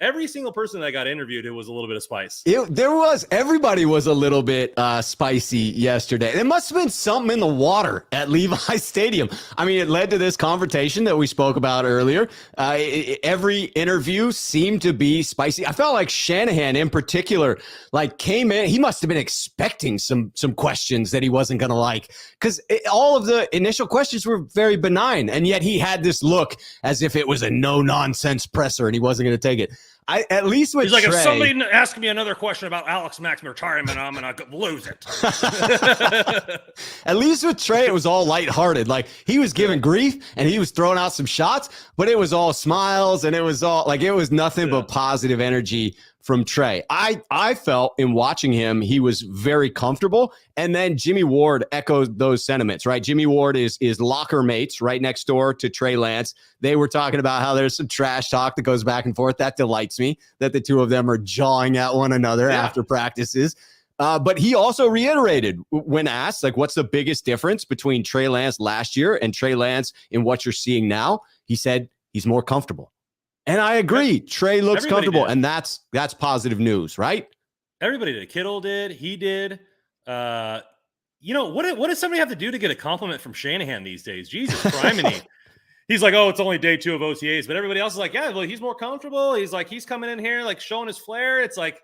Every single person that got interviewed, it was a little bit of spice. Everybody was a little bit spicy yesterday. There must have been something in the water at Levi Stadium. I mean, it led to this confrontation that we spoke about earlier. Every interview seemed to be spicy. I felt like Shanahan in particular, came in. He must have been expecting some questions that he wasn't going to like, because all of the initial questions were very benign. And yet he had this look as if it was a no nonsense presser and he wasn't going to take it. At least with He's like, Trey, if somebody asks me another question about Alex Mack's retirement, I'm going to lose it. At least with Trey, it was all lighthearted. He was giving grief and he was throwing out some shots, but it was all smiles and it was all it was nothing but positive energy from Trey. I felt in watching him, he was very comfortable. And then Jimmy Ward echoed those sentiments, right? Jimmy Ward is locker mates right next door to Trey Lance. They were talking about how there's some trash talk that goes back and forth. That delights me, that the two of them are jawing at one another after practices. But he also reiterated when asked, what's the biggest difference between Trey Lance last year and Trey Lance in what you're seeing now? He said he's more comfortable. And I agree. Trey looks comfortable, and that's positive news, right? Everybody did. Kittle did. He did. What does somebody have to do to get a compliment from Shanahan these days? Jesus criminy. He's like, oh, it's only day 2 of OTAs. But everybody else is like, yeah, well, he's more comfortable. He's coming in here, showing his flair. It's like,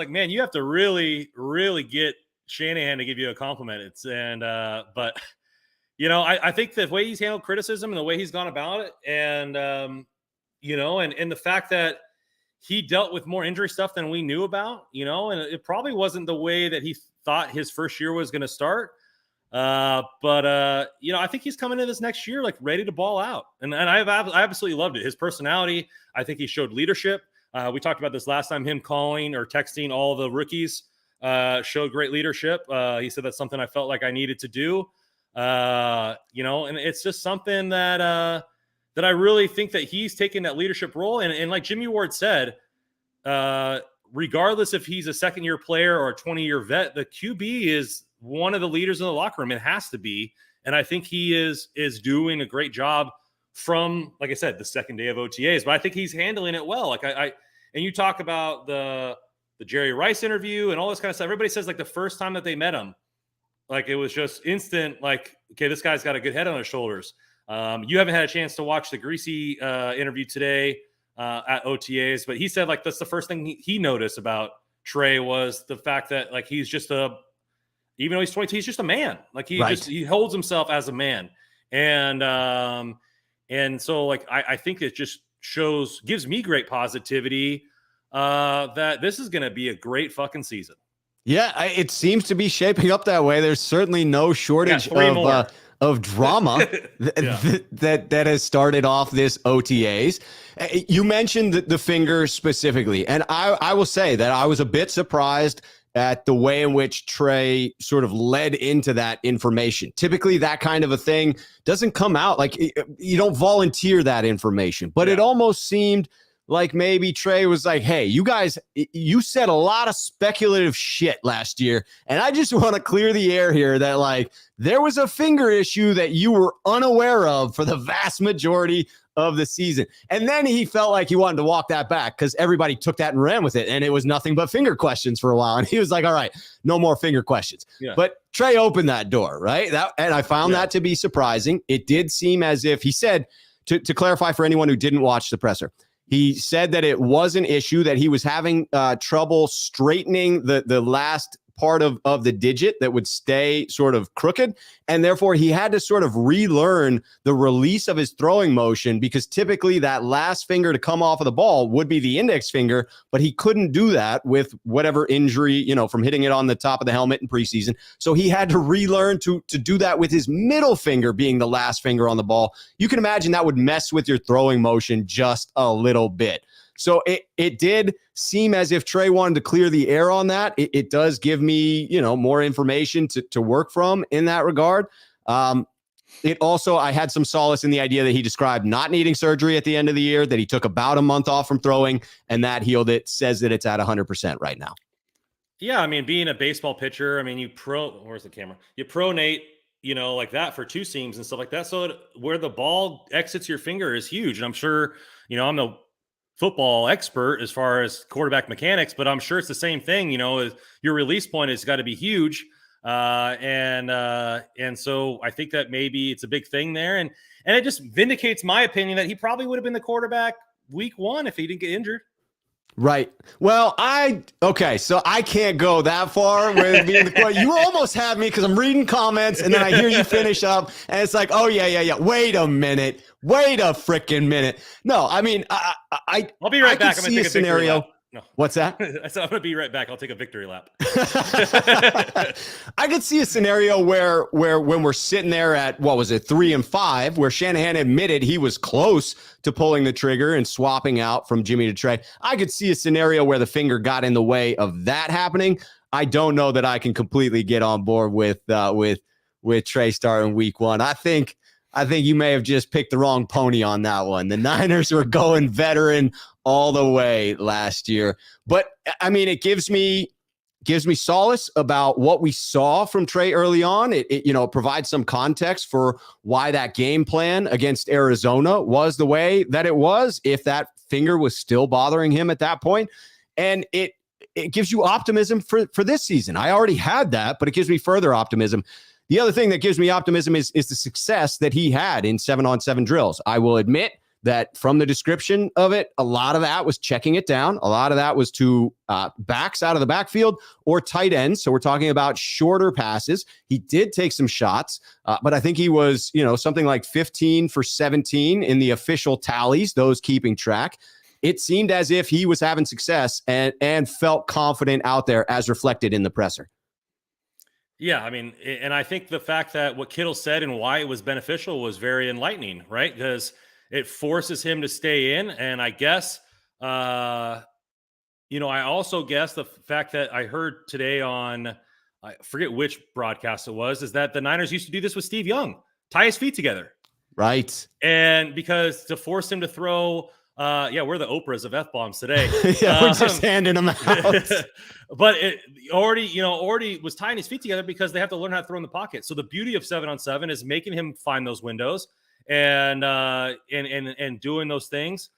man, you have to really, really get Shanahan to give you a compliment. But I think the way he's handled criticism and the way he's gone about it, and and the fact that he dealt with more injury stuff than we knew about, and it probably wasn't the way that he thought his first year was going to start. But I think he's coming in this next year like ready to ball out, and I absolutely loved it. His personality, I think he showed leadership. We talked about this last time. Him calling or texting all the rookies showed great leadership. He said that's something I felt like I needed to do. And it's just something that I really think that he's taking that leadership role. And like Jimmy Ward said, regardless if he's a second-year player or a 20-year vet, the QB is one of the leaders in the locker room. It has to be. And I think he is doing a great job from, like I said, the second day of OTAs. But I think he's handling it well. Like and you talk about the Jerry Rice interview and all this kind of stuff. Everybody says like the first time that they met him, like it was just instant, like, okay, this guy's got a good head on his shoulders. You haven't had a chance to watch the Greasy interview today at OTAs, but he said like that's the first thing he noticed about Trey was the fact that like he's just even though he's 22, he's just a man. Like he holds himself as a man. And so like I think it just gives me great positivity that this is going to be a great fucking season. Yeah, it seems to be shaping up that way. There's certainly no shortage of drama that has started off this OTAs. You mentioned the finger specifically, and I will say that I was a bit surprised at the way in which Trey sort of led into that information. Typically, that kind of a thing doesn't come out. Like, you don't volunteer that information. But it almost seemed like maybe Trey was like, hey, you guys, you said a lot of speculative shit last year, and I just want to clear the air here that, like, there was a finger issue that you were unaware of for the vast majority of the season. And then he felt like he wanted to walk that back because everybody took that and ran with it, and it was nothing but finger questions for a while. And he was like, all right, no more finger questions. Yeah. But Trey opened that door, right? And I found that to be surprising. It did seem as if he said, to clarify for anyone who didn't watch the presser, he said that it was an issue, that he was having trouble straightening the last part of the digit that would stay sort of crooked. And therefore, he had to sort of relearn the release of his throwing motion, because typically that last finger to come off of the ball would be the index finger, but he couldn't do that with whatever injury, from hitting it on the top of the helmet in preseason. So he had to relearn to do that with his middle finger being the last finger on the ball. You can imagine that would mess with your throwing motion just a little bit. So it did seem as if Trey wanted to clear the air on that. It does give me, more information to work from in that regard. It also, I had some solace in the idea that he described not needing surgery at the end of the year, that he took about a month off from throwing, and that healed it, says that it's at 100% right now. Yeah, I mean, being a baseball pitcher, I mean, where's the camera? You pronate, like that for two seams and stuff like that. So where the ball exits your finger is huge. And I'm sure, I'm the football expert as far as quarterback mechanics, but I'm sure it's the same thing. Your release point has got to be huge. And so I think that maybe it's a big thing there. And it just vindicates my opinion that he probably would have been the quarterback week 1 if he didn't get injured. Right. Well, so I can't go that far with being the quarterback. You almost had me because I'm reading comments and then I hear you finish up and it's like, oh yeah. Wait a minute. Wait a freaking minute. No, I mean, I'll be right back. I'm going to take a scenario. No. What's that? I said I'm going to be right back. I'll take a victory lap. I could see a scenario where when we're sitting there at, 3-5, where Shanahan admitted he was close to pulling the trigger and swapping out from Jimmy to Trey. I could see a scenario where the finger got in the way of that happening. I don't know that I can completely get on board with Trey starting week 1. I think you may have just picked the wrong pony on that one. The Niners were going veteran all the way last year. But, I mean, it gives me solace about what we saw from Trey early on. It provides some context for why that game plan against Arizona was the way that it was, if that finger was still bothering him at that point. And it gives you optimism for this season. I already had that, but it gives me further optimism. The other thing that gives me optimism is the success that he had in 7-on-7 drills. I will admit that from the description of it, a lot of that was checking it down. A lot of that was to backs out of the backfield or tight ends. So we're talking about shorter passes. He did take some shots, but I think he was, something like 15 for 17 in the official tallies, those keeping track. it seemed as if he was having success and felt confident out there as reflected in the presser. Yeah, I mean, and I think the fact that what Kittle said and why it was beneficial was very enlightening, right? Because it forces him to stay in. And I guess, I also guess the fact that I heard today on, I forget which broadcast it was, is that the Niners used to do this with Steve Young, tie his feet together. Right. And because to force him to throw, we're the Oprahs of F-bombs today. We're just handing them out. But it already was tying his feet together because they have to learn how to throw in the pocket. So the beauty of 7-on-7 is making him find those windows and doing those things,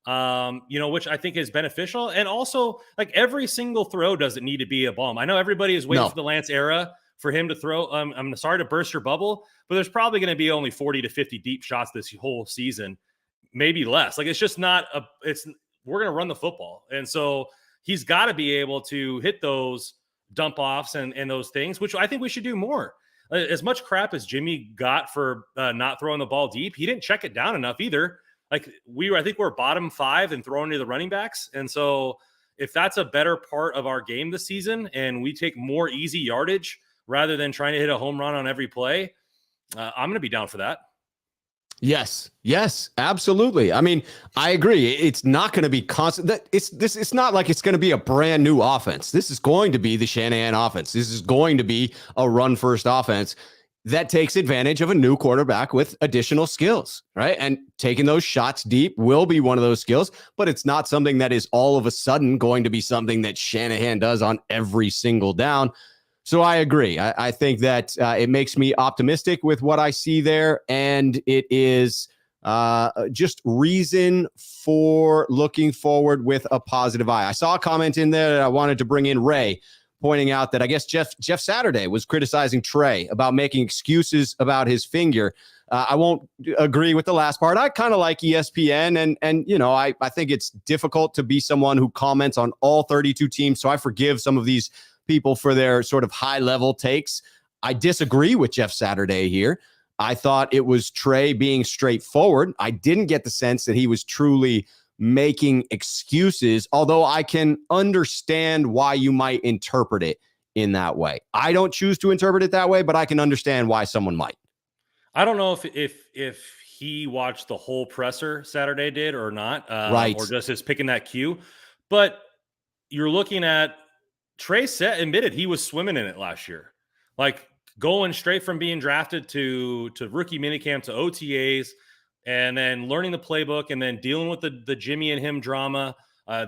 which I think is beneficial. And also, like, every single throw doesn't need to be a bomb. I know everybody is waiting for the Lance era for him to throw. I'm sorry to burst your bubble, but there's probably going to be only 40 to 50 deep shots this whole season, maybe less. Like, it's just not we're going to run the football. And so he's got to be able to hit those dump offs and those things, which I think we should do more. As much crap as Jimmy got for not throwing the ball deep, he didn't check it down enough either. Like, I think we're bottom 5 and throwing to the running backs. And so if that's a better part of our game this season and we take more easy yardage rather than trying to hit a home run on every play, I'm going to be down for that. Yes, absolutely. I mean, I agree. It's not going to be constant. It's not like it's going to be a brand new offense. This is going to be the Shanahan offense. This is going to be a run first offense that takes advantage of a new quarterback with additional skills, right? And taking those shots deep will be one of those skills, but it's not something that is all of a sudden going to be something that Shanahan does on every single down. So I agree. I think that it makes me optimistic with what I see there, and it is just reason for looking forward with a positive eye. I saw a comment in there that I wanted to bring in, Ray, pointing out that I guess Jeff Saturday was criticizing Trey about making excuses about his finger. I won't agree with the last part. I kind of like ESPN, and I think it's difficult to be someone who comments on all 32 teams, so I forgive some of these people for their sort of high level takes. I disagree with Jeff Saturday here. I thought it was Trey being straightforward. I didn't get the sense that he was truly making excuses, although I can understand why you might interpret it in that way. I don't choose to interpret it that way, but I can understand why someone might. I don't know if he watched the whole presser Saturday did or not, right, or just is picking that cue. But you're looking at Trey admitted he was swimming in it last year, like going straight from being drafted to rookie minicamp to OTAs, and then learning the playbook, and then dealing with the Jimmy and him drama,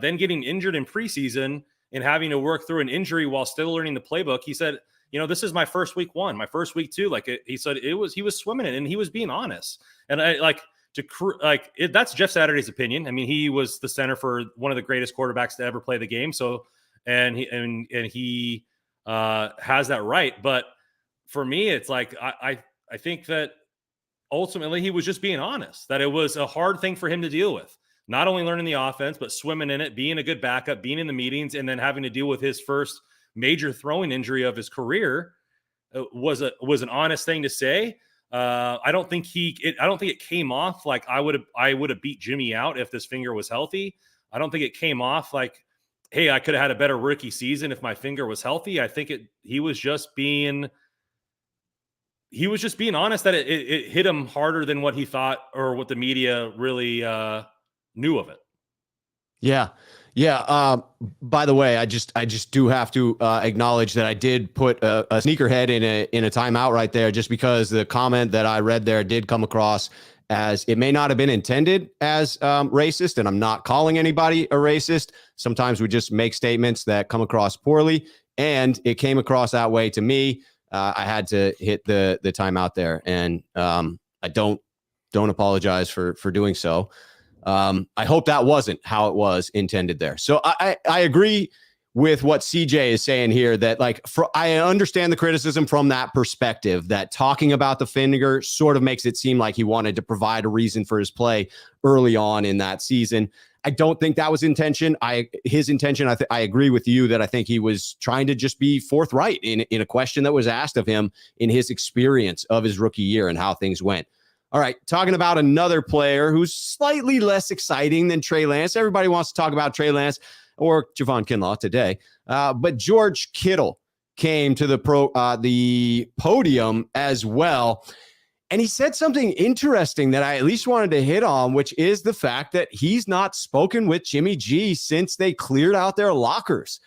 then getting injured in preseason and having to work through an injury while still learning the playbook. He said, this is my first week 1, my first week 2. He said he was swimming in it, and he was being honest. And that's Jeff Saturday's opinion. I mean, he was the center for one of the greatest quarterbacks to ever play the game. So, and he has that right. But for me, it's like, I think that ultimately he was just being honest, that it was a hard thing for him to deal with, not only learning the offense, but swimming in it, being a good backup, being in the meetings, and then having to deal with his first major throwing injury of his career. Was an honest thing to say. I don't think it came off like I would have beat Jimmy out if this finger was healthy. I don't think it came off like, hey, I could have had a better rookie season if my finger was healthy. I think he was just being honest that it hit him harder than what he thought or what the media really knew of it. Yeah. By the way, I just do have to acknowledge that I did put a sneakerhead in a timeout right there, just because the comment that I read there did come across as it may not have been intended as racist, and I'm not calling anybody a racist. Sometimes we just make statements that come across poorly, and it came across that way to me. I had to hit the timeout there, and I don't apologize for doing so. I hope that wasn't how it was intended there. So I agree with what CJ is saying here, that I understand the criticism from that perspective, that talking about the finger sort of makes it seem like he wanted to provide a reason for his play early on in that season. I don't think that was his intention. I agree with you that I think he was trying to just be forthright in a question that was asked of him in his experience of his rookie year and how things went. All right, talking about another player who's slightly less exciting than Trey Lance. Everybody wants to talk about Trey Lance or Javon Kinlaw today, but George Kittle came to the podium as well. And he said something interesting that I at least wanted to hit on, which is the fact that he's not spoken with Jimmy G since they cleared out their lockers.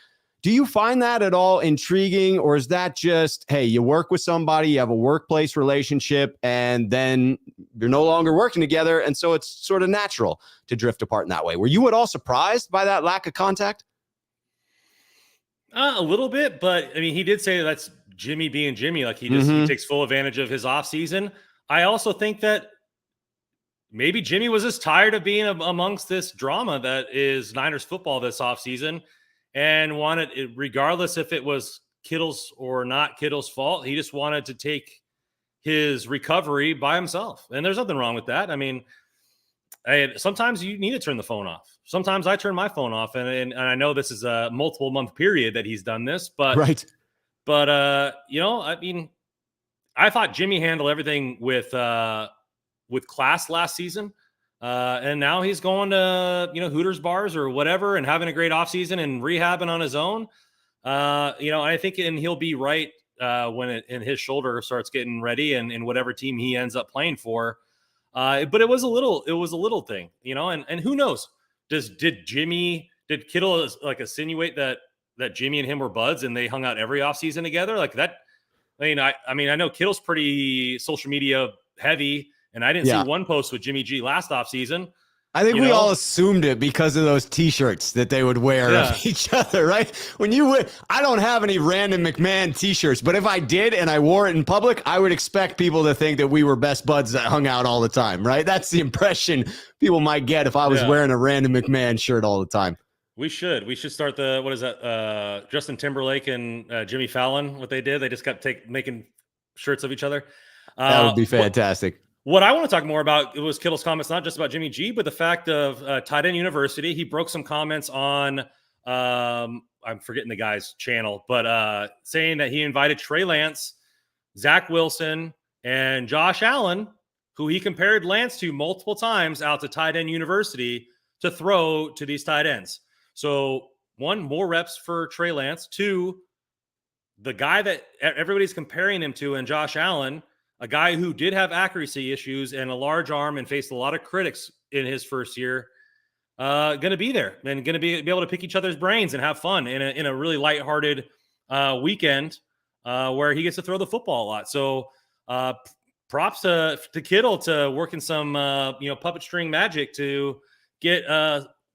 Do you find that at all intriguing, or is that just, hey, you work with somebody, you have a workplace relationship, and then you're no longer working together, and so it's sort of natural to drift apart in that way? Were you at all surprised by that lack of contact? A little bit, but I mean, he did say that's Jimmy being Jimmy. Like he takes full advantage of his offseason. I also think that maybe Jimmy was just tired of being amongst this drama that is Niners football this offseason and wanted it, regardless if it was Kittle's or not Kittle's fault. He just wanted to take his recovery by himself. And there's nothing wrong with that. I mean, sometimes you need to turn the phone off. Sometimes I turn my phone off, and I know this is a multiple month period that he's done this, but right. But I mean, I thought Jimmy handled everything with class last season, and now he's going to Hooters bars or whatever and having a great offseason and rehabbing on his own. I think, and he'll be right when his shoulder starts getting ready and whatever team he ends up playing for. But it was a little thing, and who knows? Did Kittle like insinuate that Jimmy and him were buds and they hung out every offseason together like that? I mean, I know Kittle's pretty social media heavy, and I didn't see one post with Jimmy G last offseason. I think we all assumed it because of those T-shirts that they would wear of each other, right? I don't have any Random McMahon T-shirts, but if I did and I wore it in public, I would expect people to think that we were best buds that hung out all the time, right? That's the impression people might get if I was wearing a Random McMahon shirt all the time. We should start what is that? Justin Timberlake and Jimmy Fallon, what they did. They just kept making shirts of each other. That would be fantastic. What I want to talk more about was Kittle's comments, not just about Jimmy G, but the fact of Tight End University. He broke some comments on, I'm forgetting the guy's channel, but saying that he invited Trey Lance, Zach Wilson, and Josh Allen, who he compared Lance to multiple times, out to Tight End University to throw to these tight ends. So, one, more reps for Trey Lance. Two, the guy that everybody's comparing him to, and Josh Allen, a guy who did have accuracy issues and a large arm and faced a lot of critics in his first year, going to be there and going to be able to pick each other's brains and have fun in a really lighthearted weekend where he gets to throw the football a lot. So props to Kittle to working some puppet string magic to get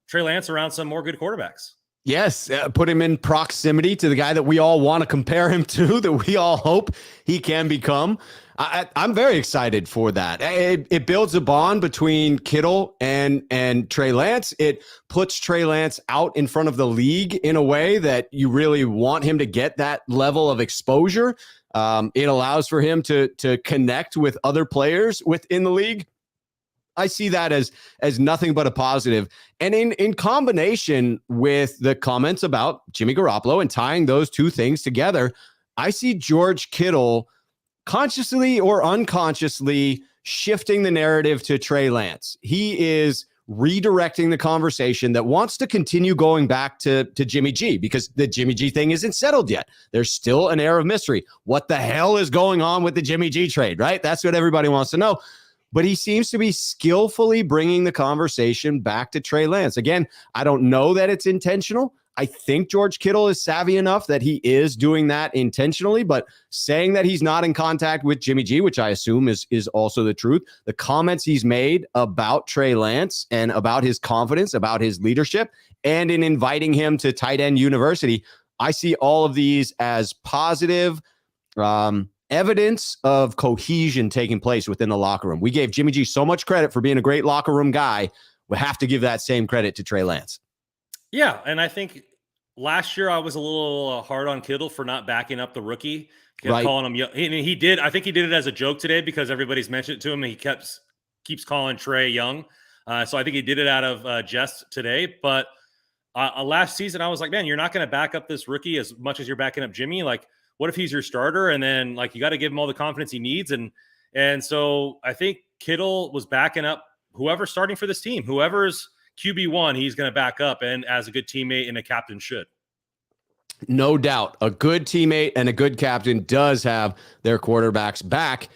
Trey Lance around some more good quarterbacks. Yes, put him in proximity to the guy that we all want to compare him to, that we all hope he can become. I'm very excited for that. It builds a bond between Kittle and Trey Lance. It puts Trey Lance out in front of the league in a way that you really want him to get that level of exposure. It allows for him to connect with other players within the league. I see that as nothing but a positive. And in combination with the comments about Jimmy Garoppolo and tying those two things together, I see George Kittle consciously or unconsciously shifting the narrative to Trey Lance. He is redirecting the conversation that wants to continue going back to Jimmy G, because the Jimmy G thing isn't settled yet. There's still an air of mystery. What the hell is going on with the Jimmy G trade, right? That's what everybody wants to know. But he seems to be skillfully bringing the conversation back to Trey Lance. Again, I don't know that it's intentional. I think George Kittle is savvy enough that he is doing that intentionally, but saying that he's not in contact with Jimmy G, which I assume is also the truth. The comments he's made about Trey Lance and about his confidence, about his leadership, and in inviting him to Tight End University, I see all of these as positive evidence of cohesion taking place within the locker room. We gave Jimmy G so much credit for being a great locker room guy. We have to give that same credit to Trey Lance. Yeah, and I think last year I was a little hard on Kittle for not backing up the rookie, right? Calling him young. He did. I think he did it as a joke today because everybody's mentioned it to him, and he keeps calling Trey young. So I think he did it out of jest today. But last season, I was like, man, you're not going to back up this rookie as much as you're backing up Jimmy. Like, what if he's your starter? And then you got to give him all the confidence he needs. And so I think Kittle was backing up whoever's starting for this team. Whoever's QB1, he's going to back up, and as a good teammate and a captain should. No doubt. A good teammate and a good captain does have their quarterbacks back.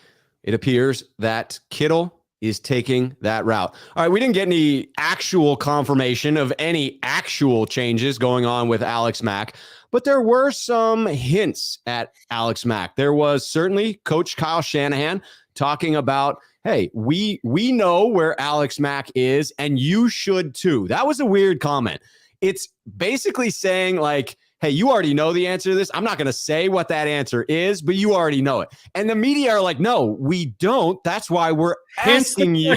It appears that Kittle is taking that route. All right, we didn't get any actual confirmation of any actual changes going on with Alex Mack, but there were some hints at Alex Mack. There was certainly Coach Kyle Shanahan talking about, hey, we know where Alex Mack is, and you should too. That was a weird comment. It's basically saying like, hey, you already know the answer to this. I'm not going to say what that answer is, but you already know it. And the media are like, no, we don't. That's why we're asking you.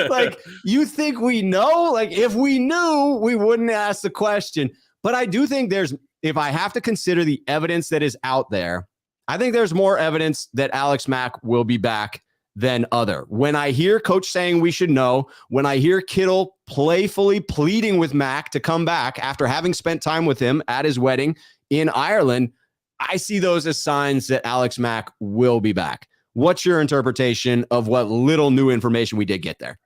Like, you think we know? Like, if we knew, we wouldn't ask the question. But I do think if I have to consider the evidence that is out there, I think there's more evidence that Alex Mack will be back than other. When I hear Coach saying we should know, when I hear Kittle playfully pleading with Mack to come back after having spent time with him at his wedding in Ireland, I see those as signs that Alex Mack will be back. What's your interpretation of what little new information we did get there?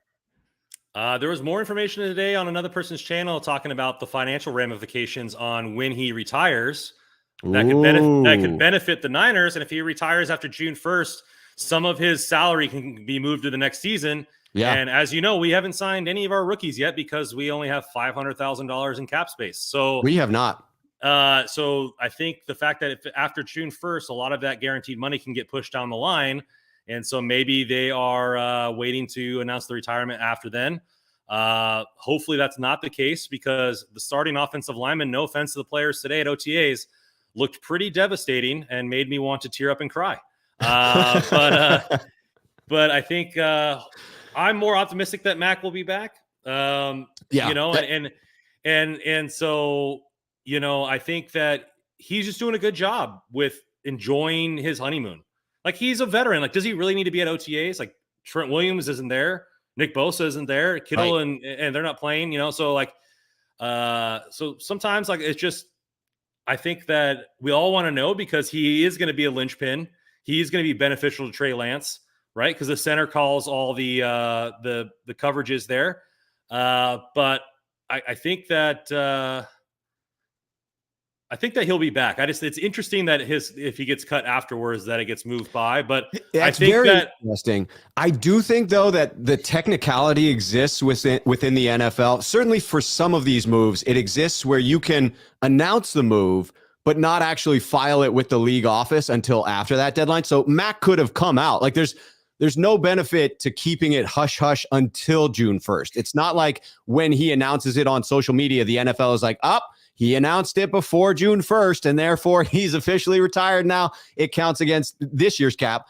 There was more information today on another person's channel talking about the financial ramifications on when he retires that could benefit the Niners. And if he retires after June 1st, some of his salary can be moved to the next season. Yeah. And as you know, we haven't signed any of our rookies yet because we only have $500,000 in cap space. So we have not. So I think the fact that if after June 1st, a lot of that guaranteed money can get pushed down the line. And so maybe they are waiting to announce the retirement after then. Hopefully that's not the case, because the starting offensive lineman, no offense to the players today at OTAs, looked pretty devastating and made me want to tear up and cry. But I think I'm more optimistic that Mack will be back. And so, I think that he's just doing a good job with enjoying his honeymoon. Like, he's a veteran. Like, does he really need to be at OTAs? Like, Trent Williams isn't there. Nick Bosa isn't there. Kittle and they're not playing, so like, so sometimes like, it's just, I think that we all want to know, because he is going to be a linchpin. He's going to be beneficial to Trey Lance, right? Because the center calls all the coverages there. But I think that he'll be back. It's interesting that if he gets cut afterwards, that it gets moved by. But I think very interesting. I do think though that the technicality exists within the NFL. Certainly for some of these moves, it exists where you can announce the move, but not actually file it with the league office until after that deadline. So Mack could have come out. Like, there's no benefit to keeping it hush hush until June 1st. It's not like when he announces it on social media, the NFL is like, he announced it before June 1st, and therefore he's officially retired now. It counts against this year's cap.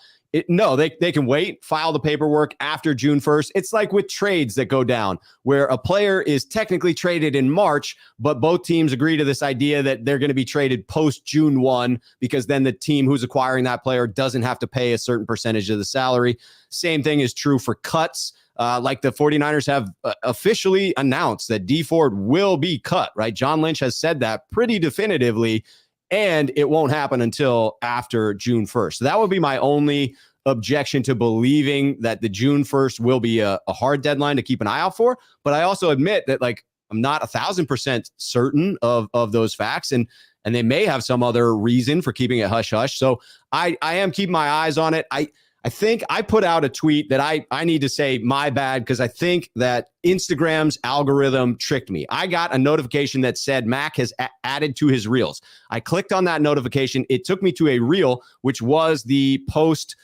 No, they can wait, file the paperwork after June 1st. It's like with trades that go down, where a player is technically traded in March, but both teams agree to this idea that they're going to be traded post June 1, because then the team who's acquiring that player doesn't have to pay a certain percentage of the salary. Same thing is true for cuts. Like the 49ers have officially announced that Dee Ford will be cut, right? John Lynch has said that pretty definitively, and it won't happen until after June 1st. So that would be my only objection to believing that the June 1st will be a hard deadline to keep an eye out for. But I also admit that, like, I'm not 1,000% certain of those facts, and they may have some other reason for keeping it hush hush. So I am keeping my eyes on it. I think I put out a tweet that I need to say my bad, because I think that Instagram's algorithm tricked me. I got a notification that said Mack has added to his reels. I clicked on that notification. It took me to a reel, which was the post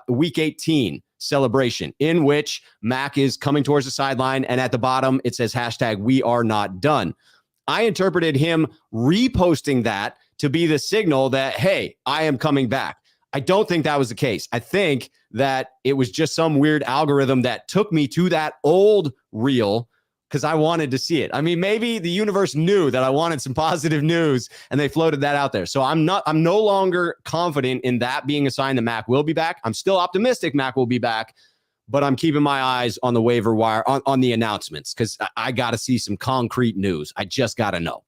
week 18 celebration, in which Mack is coming towards the sideline, and at the bottom it says #we are not done. I interpreted him reposting that to be the signal that, hey, I am coming back. I don't think that was the case. I think that it was just some weird algorithm that took me to that old reel because I wanted to see it. I mean, maybe the universe knew that I wanted some positive news and they floated that out there. So I'm no longer confident in that being a sign that Mack will be back. I'm still optimistic Mack will be back, but I'm keeping my eyes on the waiver wire on the announcements, because I got to see some concrete news. I just got to know.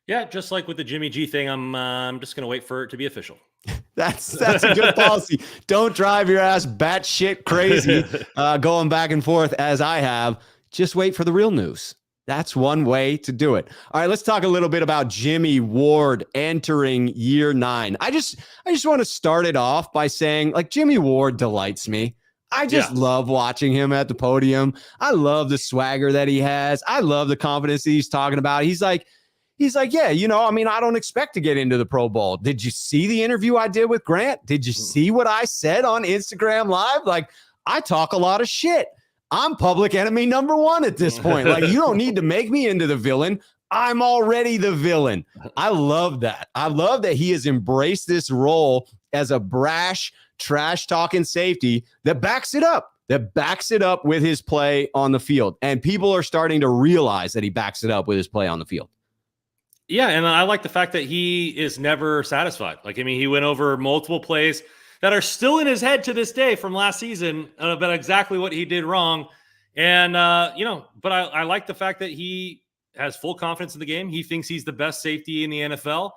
Yeah, just like with the Jimmy G thing, I'm just going to wait for it to be official. That's a good policy. Don't drive your ass batshit crazy going back and forth as I have. Just wait for the real news. That's one way to do it. All right, let's talk a little bit about Jimmy Ward entering year 9. I just want to start it off by saying, like, Jimmy Ward delights me. I just love watching him at the podium. I love the swagger that he has. I love the confidence that he's talking about. He's like, yeah, I don't expect to get into the Pro Bowl. Did you see the interview I did with Grant? Did you see what I said on Instagram Live? Like, I talk a lot of shit. I'm public enemy number 1 at this point. Like, you don't need to make me into the villain. I'm already the villain. I love that. I love that he has embraced this role as a brash, trash-talking safety that backs it up with his play on the field. And people are starting to realize that he backs it up with his play on the field. Yeah, and I like the fact that he is never satisfied. Like, I mean, he went over multiple plays that are still in his head to this day from last season about exactly what he did wrong. And, but I like the fact that he has full confidence in the game. He thinks he's the best safety in the NFL.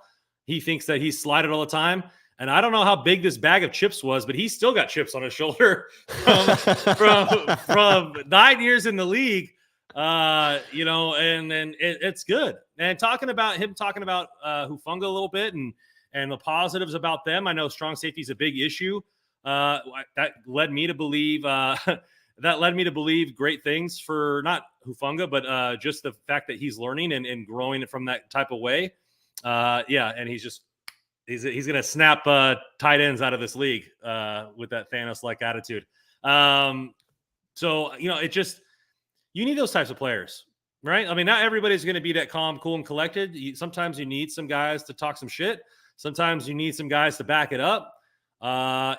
He thinks that he's slided all the time. And I don't know how big this bag of chips was, but he's still got chips on his shoulder from 9 years in the league. And it's good. And talking about Hufanga a little bit and the positives about them. I know strong safety is a big issue. That led me to believe great things for not Hufanga, but just the fact that he's learning and growing from that type of way. And he's going to snap tight ends out of this league with that Thanos-like attitude. You need those types of players, right? I mean, not everybody's going to be that calm, cool, and collected. Sometimes you need some guys to talk some shit. Sometimes you need some guys to back it up. I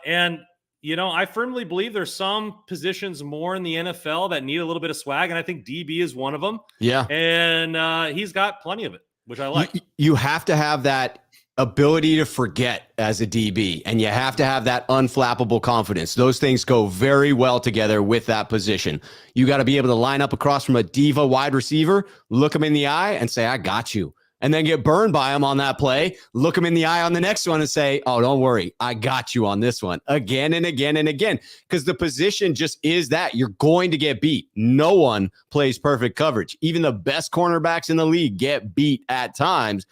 firmly believe there's some positions more in the NFL that need a little bit of swag, and I think DB is one of them. Yeah. And he's got plenty of it, which I like. You have to have that ability to forget as a DB, and you have to have that unflappable confidence. Those things go very well together with that position. You got to be able to line up across from a diva wide receiver, look him in the eye and say, I got you. And then get burned by him on that play, look him in the eye on the next one and say, oh, don't worry, I got you on this one, again and again and again. Because the position just is that. You're going to get beat. No one plays perfect coverage. Even the best cornerbacks in the league get beat at times.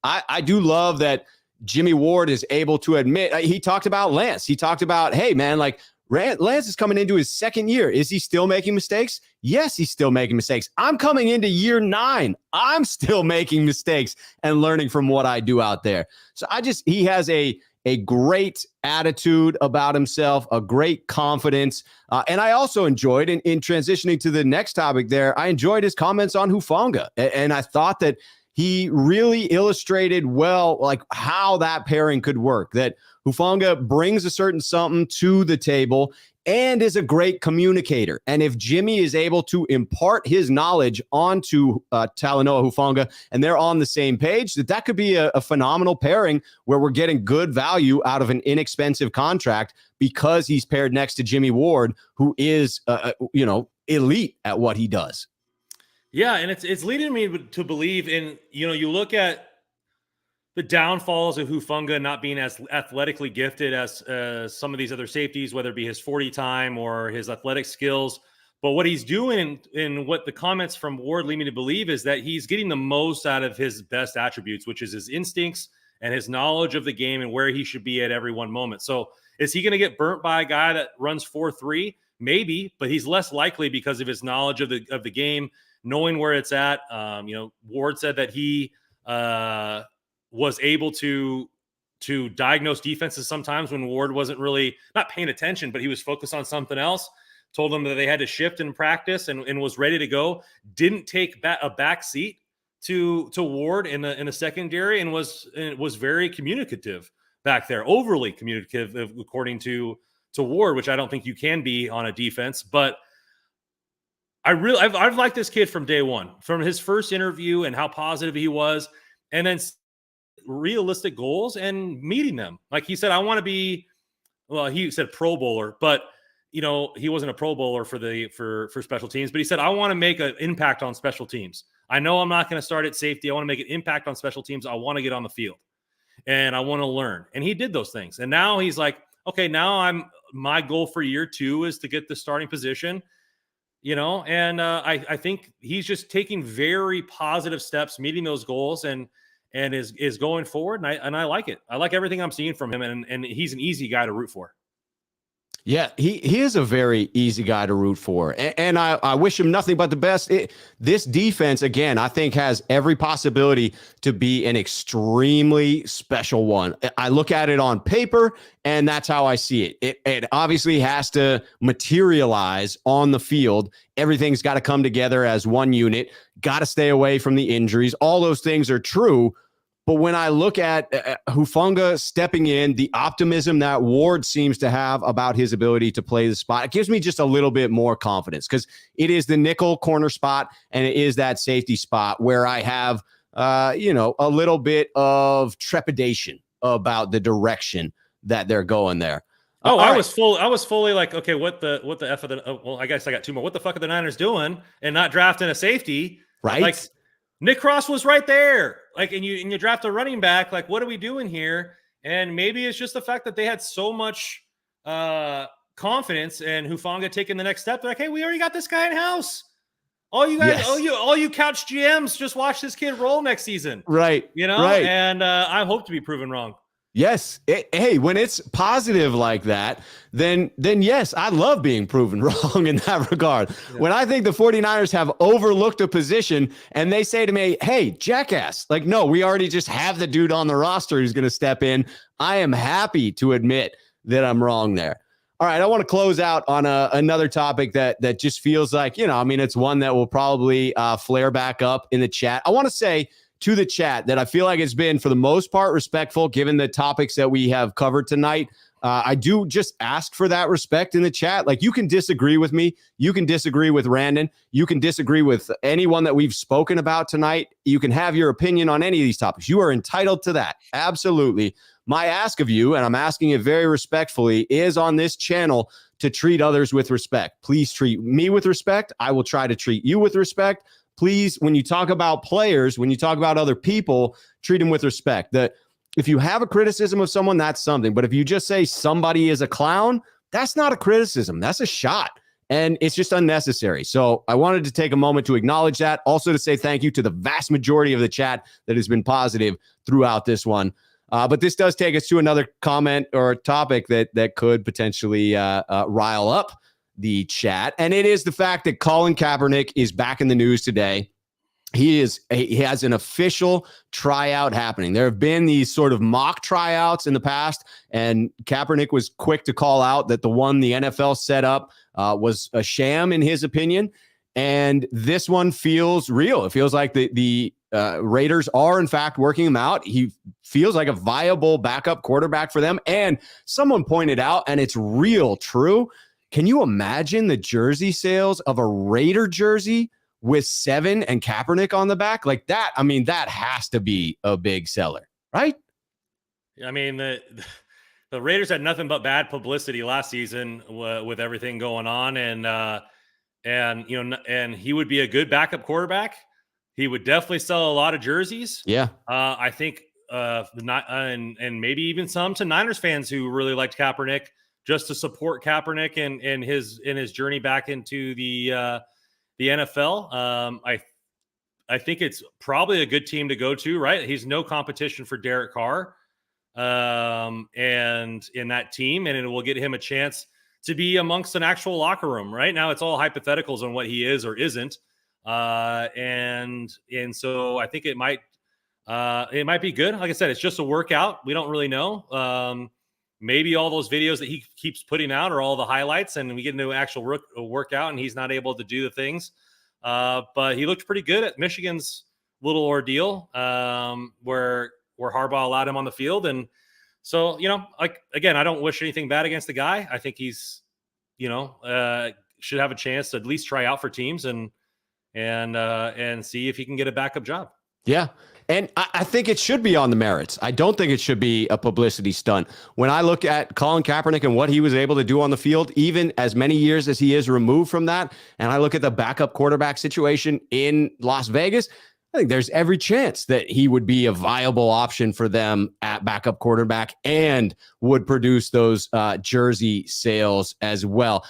I do love that Jimmy Ward is able to admit, he talked about Lance. He talked about, hey, man, like Lance is coming into his second year. Is he still making mistakes? Yes, he's still making mistakes. I'm coming into year 9. I'm still making mistakes and learning from what I do out there. So he has a great attitude about himself, a great confidence. And I also enjoyed in transitioning to the next topic there, I enjoyed his comments on Hufanga. And I thought that he really illustrated well, like how that pairing could work, that Hufanga brings a certain something to the table and is a great communicator. And if Jimmy is able to impart his knowledge onto Talanoa Hufanga and they're on the same page, that could be a phenomenal pairing where we're getting good value out of an inexpensive contract because he's paired next to Jimmy Ward, who is, elite at what he does. Yeah, and it's leading me to believe in, you look at the downfalls of Hufanga not being as athletically gifted as some of these other safeties, whether it be his 40 time or his athletic skills. But what he's doing and what the comments from Ward lead me to believe is that he's getting the most out of his best attributes, which is his instincts and his knowledge of the game and where he should be at every one moment. So is he going to get burnt by a guy that runs 4.3? Maybe, but he's less likely because of his knowledge of the game, knowing where it's at. Ward said that he was able to diagnose defenses sometimes when Ward wasn't really not paying attention, but he was focused on something else. Told them that they had to shift in practice and was ready to go. Didn't take a back seat to Ward in the secondary and was very communicative back there, overly communicative according to Ward, which I don't think you can be on a defense. But I've liked this kid from day one, from his first interview and how positive he was, and then realistic goals and meeting them. Like he said, I want to be, well, he said Pro Bowler, but he wasn't a Pro Bowler for special teams, but he said, I want to make an impact on special teams. I know I'm not going to start at safety. I want to make an impact on special teams. I want to get on the field. and I want to learn. And he did those things. And now he's like, okay, now my goal for year 2 is to get the starting position, and I think he's just taking very positive steps, meeting those goals, and is going forward. And I like it. I like everything I'm seeing from him, and he's an easy guy to root for. Yeah, he is a very easy guy to root for. And I wish him nothing but the best. This defense, again, I think has every possibility to be an extremely special one. I look at it on paper, and that's how I see it. It obviously has to materialize on the field. Everything's got to come together as one unit, got to stay away from the injuries. All those things are true. But when I look at Hufanga stepping in, the optimism that Ward seems to have about his ability to play the spot, it gives me just a little bit more confidence, because it is the nickel corner spot and it is that safety spot where I have, a little bit of trepidation about the direction that they're going there. Oh, I was fully like, okay, what the F of the, well, I guess I got 2 more. What the fuck are the Niners doing and not drafting a safety? Right. Like, Nick Cross was right there. Like, and you draft a running back. Like, what are we doing here? And maybe it's just the fact that they had so much confidence in Hufanga taking the next step. They're like, hey, we already got this guy in house. All you guys, yes. all you couch GMs, just watch this kid roll next season. Right. Right. And I hope to be proven wrong. Yes. Hey, when it's positive like that, then yes, I love being proven wrong in that regard. Yeah. When I think the 49ers have overlooked a position and they say to me, hey, jackass, like, no, we already just have the dude on the roster who's going to step in. I am happy to admit that I'm wrong there. All right, I want to close out on another topic that just feels like, it's one that will probably flare back up in the chat. I want to say to the chat that I feel like it's been, for the most part, respectful given the topics that we have covered tonight. I do just ask for that respect in the chat. Like, you can disagree with me. You can disagree with Randon. You can disagree with anyone that we've spoken about tonight. You can have your opinion on any of these topics. You are entitled to that. Absolutely. My ask of you, and I'm asking it very respectfully, is on this channel to treat others with respect. Please treat me with respect. I will try to treat you with respect. Please, when you talk about players, when you talk about other people, treat them with respect. That if you have a criticism of someone, that's something. But if you just say somebody is a clown, that's not a criticism. That's a shot. And it's just unnecessary. So I wanted to take a moment to acknowledge that. Also to say thank you to the vast majority of the chat that has been positive throughout this one. But this does take us to another comment or topic that could potentially rile up the chat. And it is the fact that Colin Kaepernick is back in the news today. He has an official tryout happening. There have been these sort of mock tryouts in the past, and Kaepernick was quick to call out that the one the NFL set up was a sham in his opinion. And this one feels real. It feels like the Raiders are, in fact, working him out. He feels like a viable backup quarterback for them. And someone pointed out, and it's real true, can you imagine the jersey sales of a Raider jersey with 7 and Kaepernick on the back? Like that, I mean, that has to be a big seller, right? I mean, the Raiders had nothing but bad publicity last season with everything going on. And he would be a good backup quarterback. He would definitely sell a lot of jerseys. Yeah. I think and maybe even some to Niners fans who really liked Kaepernick, just to support Kaepernick in his journey back into the NFL. I think it's probably a good team to go to, right? He's no competition for Derek Carr, and in that team, and it will get him a chance to be amongst an actual locker room. Right now, it's all hypotheticals on what he is or isn't, and so I think it might be good. Like I said, it's just a workout. We don't really know. Maybe all those videos that he keeps putting out are all the highlights, and we get into an actual workout, and he's not able to do the things. But he looked pretty good at Michigan's little ordeal, where Harbaugh allowed him on the field. And so, like, again, I don't wish anything bad against the guy. I think he's, should have a chance to at least try out for teams and see if he can get a backup job. Yeah. And I think it should be on the merits. I don't think it should be a publicity stunt. When I look at Colin Kaepernick and what he was able to do on the field, even as many years as he is removed from that, and I look at the backup quarterback situation in Las Vegas, I think there's every chance that he would be a viable option for them at backup quarterback and would produce those jersey sales as well.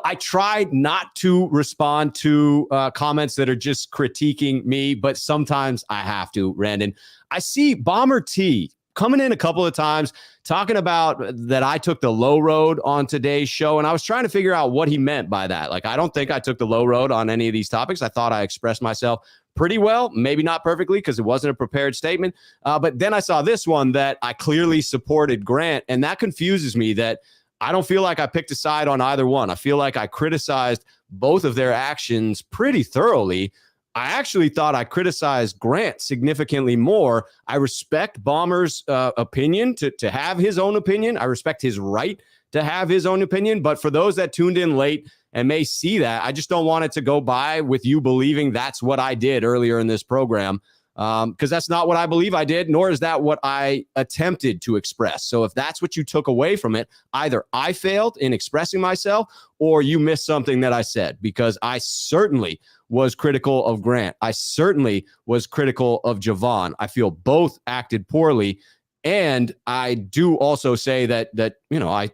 I tried not to respond to comments that are just critiquing me, but sometimes I have to, Randon. I see Bomber T coming in a couple of times talking about that I took the low road on today's show, and I was trying to figure out what he meant by that. Like, I don't think I took the low road on any of these topics. I thought I expressed myself pretty well, maybe not perfectly because it wasn't a prepared statement. But then I saw this one that I clearly supported Grant, and that confuses me that I don't feel like I picked a side on either one. I feel like I criticized both of their actions pretty thoroughly. I actually thought I criticized Grant significantly more. I respect Bomber's opinion to have his own opinion. I respect his right to have his own opinion. But for those that tuned in late and may see that, I just don't want it to go by with you believing that's what I did earlier in this program, because that's not what I believe I did, nor is that what I attempted to express. So if that's what you took away from it, either I failed in expressing myself or you missed something that I said, because I certainly was critical of Grant. I certainly was critical of Javon. I feel both acted poorly. And I do also say that I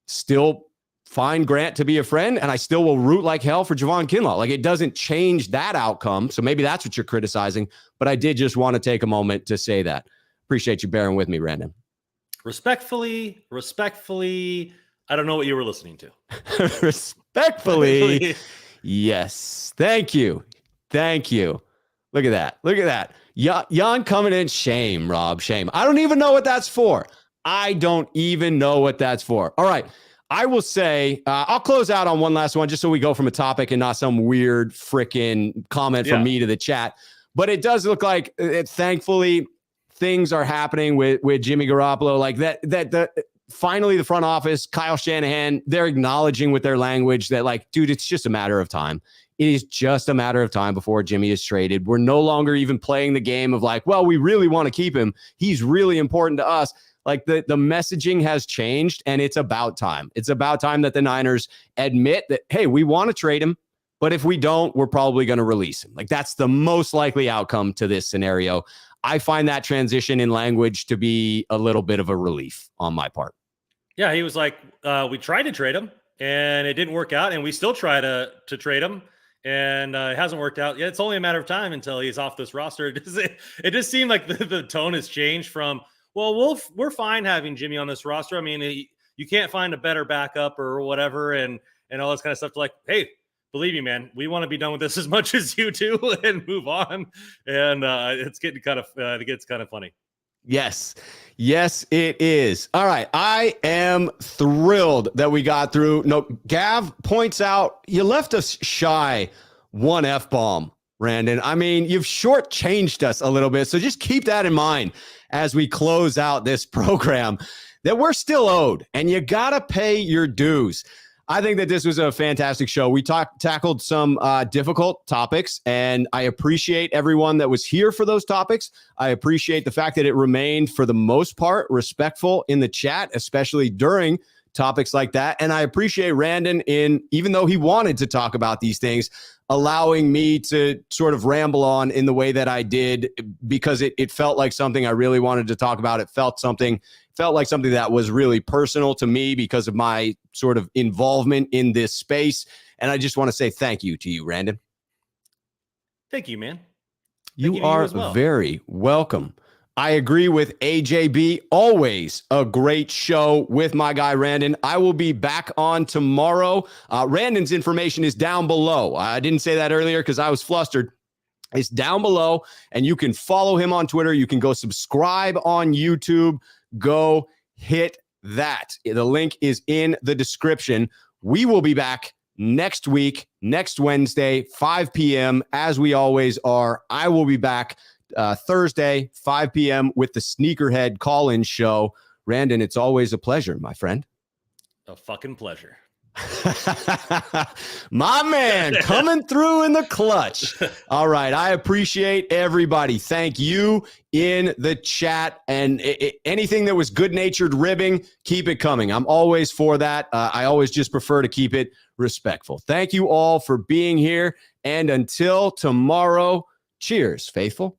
still find Grant to be a friend, and I still will root like hell for Javon Kinlaw. Like, it doesn't change that outcome. So maybe that's what you're criticizing. But I did just want to take a moment to say that. Appreciate you bearing with me, Brandon. Respectfully, I don't know what you were listening to. Respectfully. Yes. Thank you. Look at that. Jan coming in. Shame, Rob. Shame. I don't even know what that's for. All right. I will say, I'll close out on one last one just so we go from a topic and not some weird freaking comment from me to the chat. But it does look like, thankfully, things are happening with Jimmy Garoppolo. Like that finally, the front office, Kyle Shanahan, they're acknowledging with their language that, like, dude, it's just a matter of time. It is just a matter of time before Jimmy is traded. We're no longer even playing the game of like, well, we really want to keep him. He's really important to us. Like, the messaging has changed, and it's about time. It's about time that the Niners admit that, hey, we want to trade him, but if we don't, we're probably going to release him. Like, that's the most likely outcome to this scenario. I find that transition in language to be a little bit of a relief on my part. Yeah, he was like, we tried to trade him, and it didn't work out, and we still try to trade him, and it hasn't worked out. Yeah, it's only a matter of time until he's off this roster. It just seemed like the tone has changed from, well, we're fine having Jimmy on this roster. I mean, you can't find a better backup or whatever, and all this kind of stuff. To like, hey, believe me, man, we want to be done with this as much as you do and move on. And it's getting kind of funny. Yes, it is. All right, I am thrilled that we got through. No, Gav points out you left us shy one F-bomb, Brandon. I mean, you've shortchanged us a little bit, so just keep that in mind as we close out this program, that we're still owed, and you got to pay your dues. I think that this was a fantastic show. We tackled some difficult topics, and I appreciate everyone that was here for those topics. I appreciate the fact that it remained, for the most part, respectful in the chat, especially during topics like that. And I appreciate Randon, even though he wanted to talk about these things, allowing me to sort of ramble on in the way that I did, because it felt like something I really wanted to talk about. It felt like something that was really personal to me because of my sort of involvement in this space. And I just want to say thank you to you, Randon. Thank you, man. You are very welcome. I agree with AJB. Always a great show with my guy, Randon. I will be back on tomorrow. Randon's information is down below. I didn't say that earlier because I was flustered. It's down below, and you can follow him on Twitter. You can go subscribe on YouTube. Go hit that. The link is in the description. We will be back next week, next Wednesday, 5 p.m., as we always are. I will be back Thursday, 5 p.m. with the Sneakerhead call-in show. Randon, it's always a pleasure, my friend. A fucking pleasure. My man, coming through in the clutch. All right. I appreciate everybody. Thank you in the chat. And anything that was good-natured ribbing, keep it coming. I'm always for that. I always just prefer to keep it respectful. Thank you all for being here. And until tomorrow, Cheers, faithful.